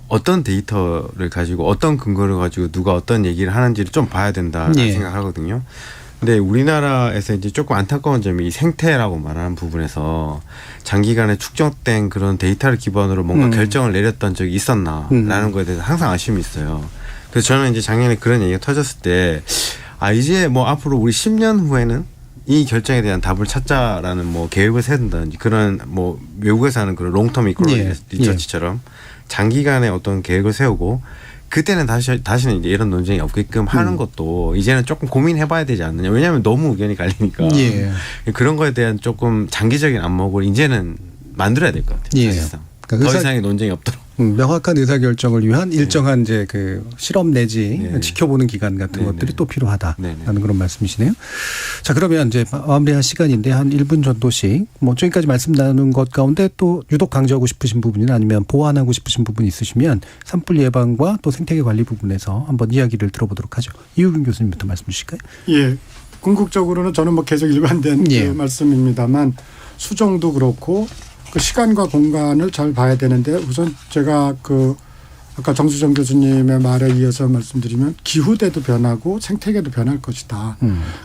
어떤 데이터를 가지고 어떤 근거를 가지고 누가 어떤 얘기를 하는지를 좀 봐야 된다라는 생각하거든요. 근데 우리나라에서 이제 조금 안타까운 점이 이 생태라고 말하는 부분에서 장기간에 축적된 그런 데이터를 기반으로 뭔가 결정을 내렸던 적이 있었나라는 거에 대해서 항상 아쉬움이 있어요. 그래서 저는 이제 작년에 그런 얘기가 터졌을 때 이제 뭐 앞으로 우리 10년 후에는 이 결정에 대한 답을 찾자라는 뭐 계획을 세운다든지 그런 뭐 외국에서 하는 그런 롱텀 이코노미 리서치처럼 장기간의 어떤 계획을 세우고 그때는 다시는 이제 이런 논쟁이 없게끔 하는 것도 이제는 조금 고민해봐야 되지 않느냐. 왜냐하면 너무 의견이 갈리니까 그런 거에 대한 조금 장기적인 안목을 이제는 만들어야 될 것 같아요. 사실상 그러니까 더 이상의 논쟁이 없도록. 명확한 의사결정을 위한 일정한 이제 그 실험 내지 지켜보는 기간 같은 것들이 또 필요하다라는 그런 말씀이시네요. 자, 그러면 이제 마무리할 시간인데 한 1분 정도씩 뭐 지금까지 말씀 나눈 것 가운데 또 유독 강조하고 싶으신 부분이나 아니면 보완하고 싶으신 부분이 있으시면 산불 예방과 또 생태계 관리 부분에서 한번 이야기를 들어보도록 하죠. 이우균 교수님부터 말씀 주실까요? 예. 궁극적으로는 저는 뭐 계속 일관된 그 말씀입니다만 수정도 그렇고 그 시간과 공간을 잘 봐야 되는데 우선 제가 그 아까 정수정 교수님의 말에 이어서 말씀드리면 기후대도 변하고 생태계도 변할 것이다.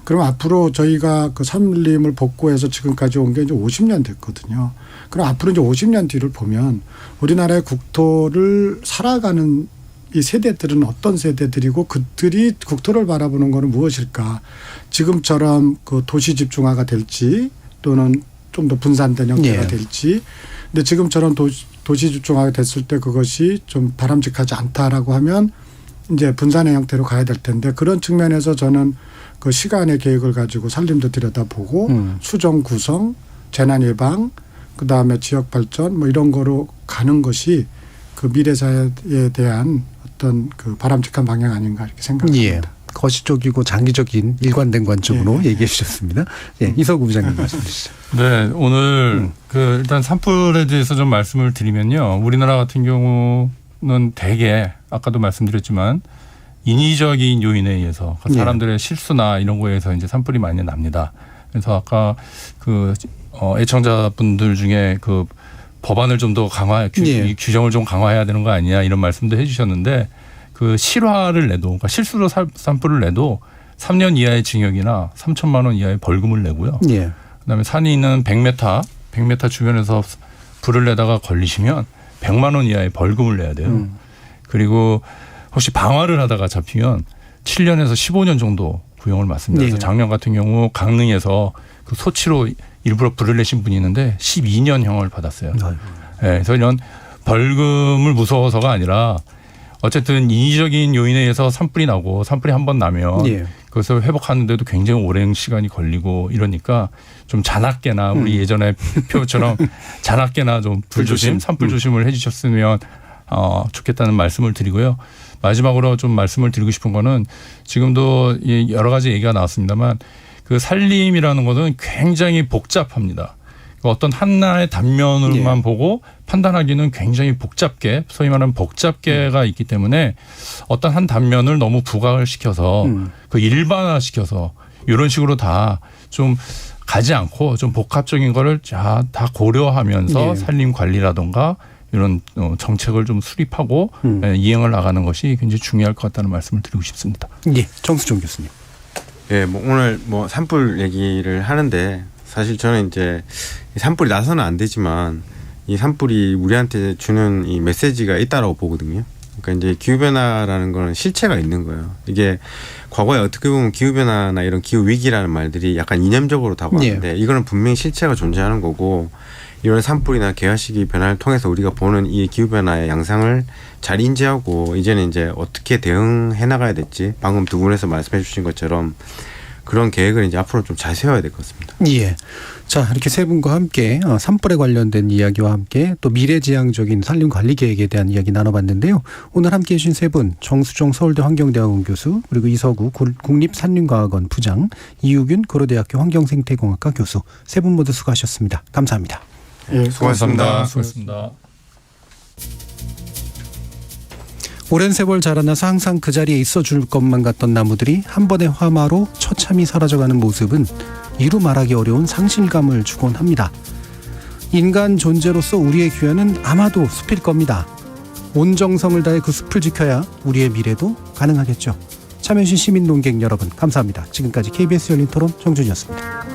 그럼 앞으로 저희가 그 산림을 복구해서 지금까지 온 게 이제 50년 됐거든요. 그럼 앞으로 이제 50년 뒤를 보면 우리나라의 국토를 살아가는 이 세대들은 어떤 세대들이고 그들이 국토를 바라보는 것은 무엇일까? 지금처럼 그 도시 집중화가 될지 또는 좀 더 분산된 형태가 될지. 근데 지금처럼 도시 집중화가 됐을 때 그것이 좀 바람직하지 않다라고 하면 이제 분산의 형태로 가야 될 텐데 그런 측면에서 저는 그 시간의 계획을 가지고 산림도 들여다보고 수정 구성, 재난 예방, 그다음에 지역 발전 뭐 이런 거로 가는 것이 그 미래 사회에 대한 어떤 그 바람직한 방향 아닌가 이렇게 생각합니다. 거시적이고 장기적인 일관된 관점으로 얘기해 주셨습니다. 이석우 부장님 말씀 주시죠. 네, 오늘 그 일단 산불에 대해서 좀 말씀을 드리면요. 우리나라 같은 경우는 대개 아까도 말씀드렸지만 인위적인 요인에 의해서 사람들의 실수나 이런 거에 의해서 이제 산불이 많이 납니다. 그래서 아까 그 애청자분들 중에 그 법안을 좀 더 규정을 좀 강화해야 되는 거 아니냐 이런 말씀도 해주셨는데 그 실화를 내도 그러니까 실수로 산불을 내도 3년 이하의 징역이나 3천만 원 이하의 벌금을 내고요. 그다음에 산이 있는 100m 주변에서 불을 내다가 걸리시면 100만 원 이하의 벌금을 내야 돼요. 그리고 혹시 방화를 하다가 잡히면 7년에서 15년 정도 구형을 맞습니다. 그래서 작년 같은 경우 강릉에서 그 소치로 일부러 불을 내신 분이 있는데 12년형을 받았어요. 그래서 이런 벌금을 무서워서가 아니라 어쨌든 인위적인 요인에 의해서 산불이 나고 산불이 한 번 나면 그것을 회복하는데도 굉장히 오랜 시간이 걸리고 이러니까 좀 자나깨나 우리 예전에 표처럼 자나깨나 좀 불조심, 산불 조심을 해 주셨으면 좋겠다는 말씀을 드리고요. 마지막으로 좀 말씀을 드리고 싶은 거는 지금도 여러 가지 얘기가 나왔습니다만 그 산림이라는 것은 굉장히 복잡합니다. 어떤 하나의 단면으로만 보고 판단하기는 굉장히 복잡게 소위 말하는 복잡계가 있기 때문에 어떤 한 단면을 너무 부각을 시켜서 그 일반화시켜서 이런 식으로 다 좀 가지 않고 좀 복합적인 거를 다 고려하면서 산림 관리라든가 이런 정책을 좀 수립하고 이행을 나가는 것이 굉장히 중요할 것 같다는 말씀을 드리고 싶습니다. 정수정 교수님. 뭐 오늘 뭐 산불 얘기를 하는데 사실 저는 이제 산불이 나서는 안 되지만 이 산불이 우리한테 주는 이 메시지가 있다라고 보거든요. 그러니까 이제 기후변화라는 거는 실체가 있는 거예요. 이게 과거에 어떻게 보면 기후변화나 이런 기후위기라는 말들이 약간 이념적으로 다가왔는데 이거는 분명히 실체가 존재하는 거고 이런 산불이나 개화시기 변화를 통해서 우리가 보는 이 기후변화의 양상을 잘 인지하고 이제는 이제 어떻게 대응해 나가야 될지 방금 두 분에서 말씀해 주신 것처럼 그런 계획을 이제 앞으로 좀 잘 세워야 될 것 같습니다. 자, 이렇게 세 분과 함께 산불에 관련된 이야기와 함께 또 미래지향적인 산림 관리 계획에 대한 이야기 나눠봤는데요. 오늘 함께해 주신 세 분, 정수정 서울대 환경대학원 교수, 그리고 이석우 국립산림과학원 부장, 이우균 고려대학교 환경생태공학과 교수, 세 분 모두 수고하셨습니다. 감사합니다. 수고하셨습니다. 수고하셨습니다. 오랜 세월 자라나서 항상 그 자리에 있어줄 것만 같던 나무들이 한 번의 화마로 처참히 사라져가는 모습은 이루 말하기 어려운 상실감을 주곤 합니다. 인간 존재로서 우리의 귀환은 아마도 숲일 겁니다. 온 정성을 다해 그 숲을 지켜야 우리의 미래도 가능하겠죠. 참여해주신 시민논객 여러분 감사합니다. 지금까지 KBS 열린 토론 정준이었습니다.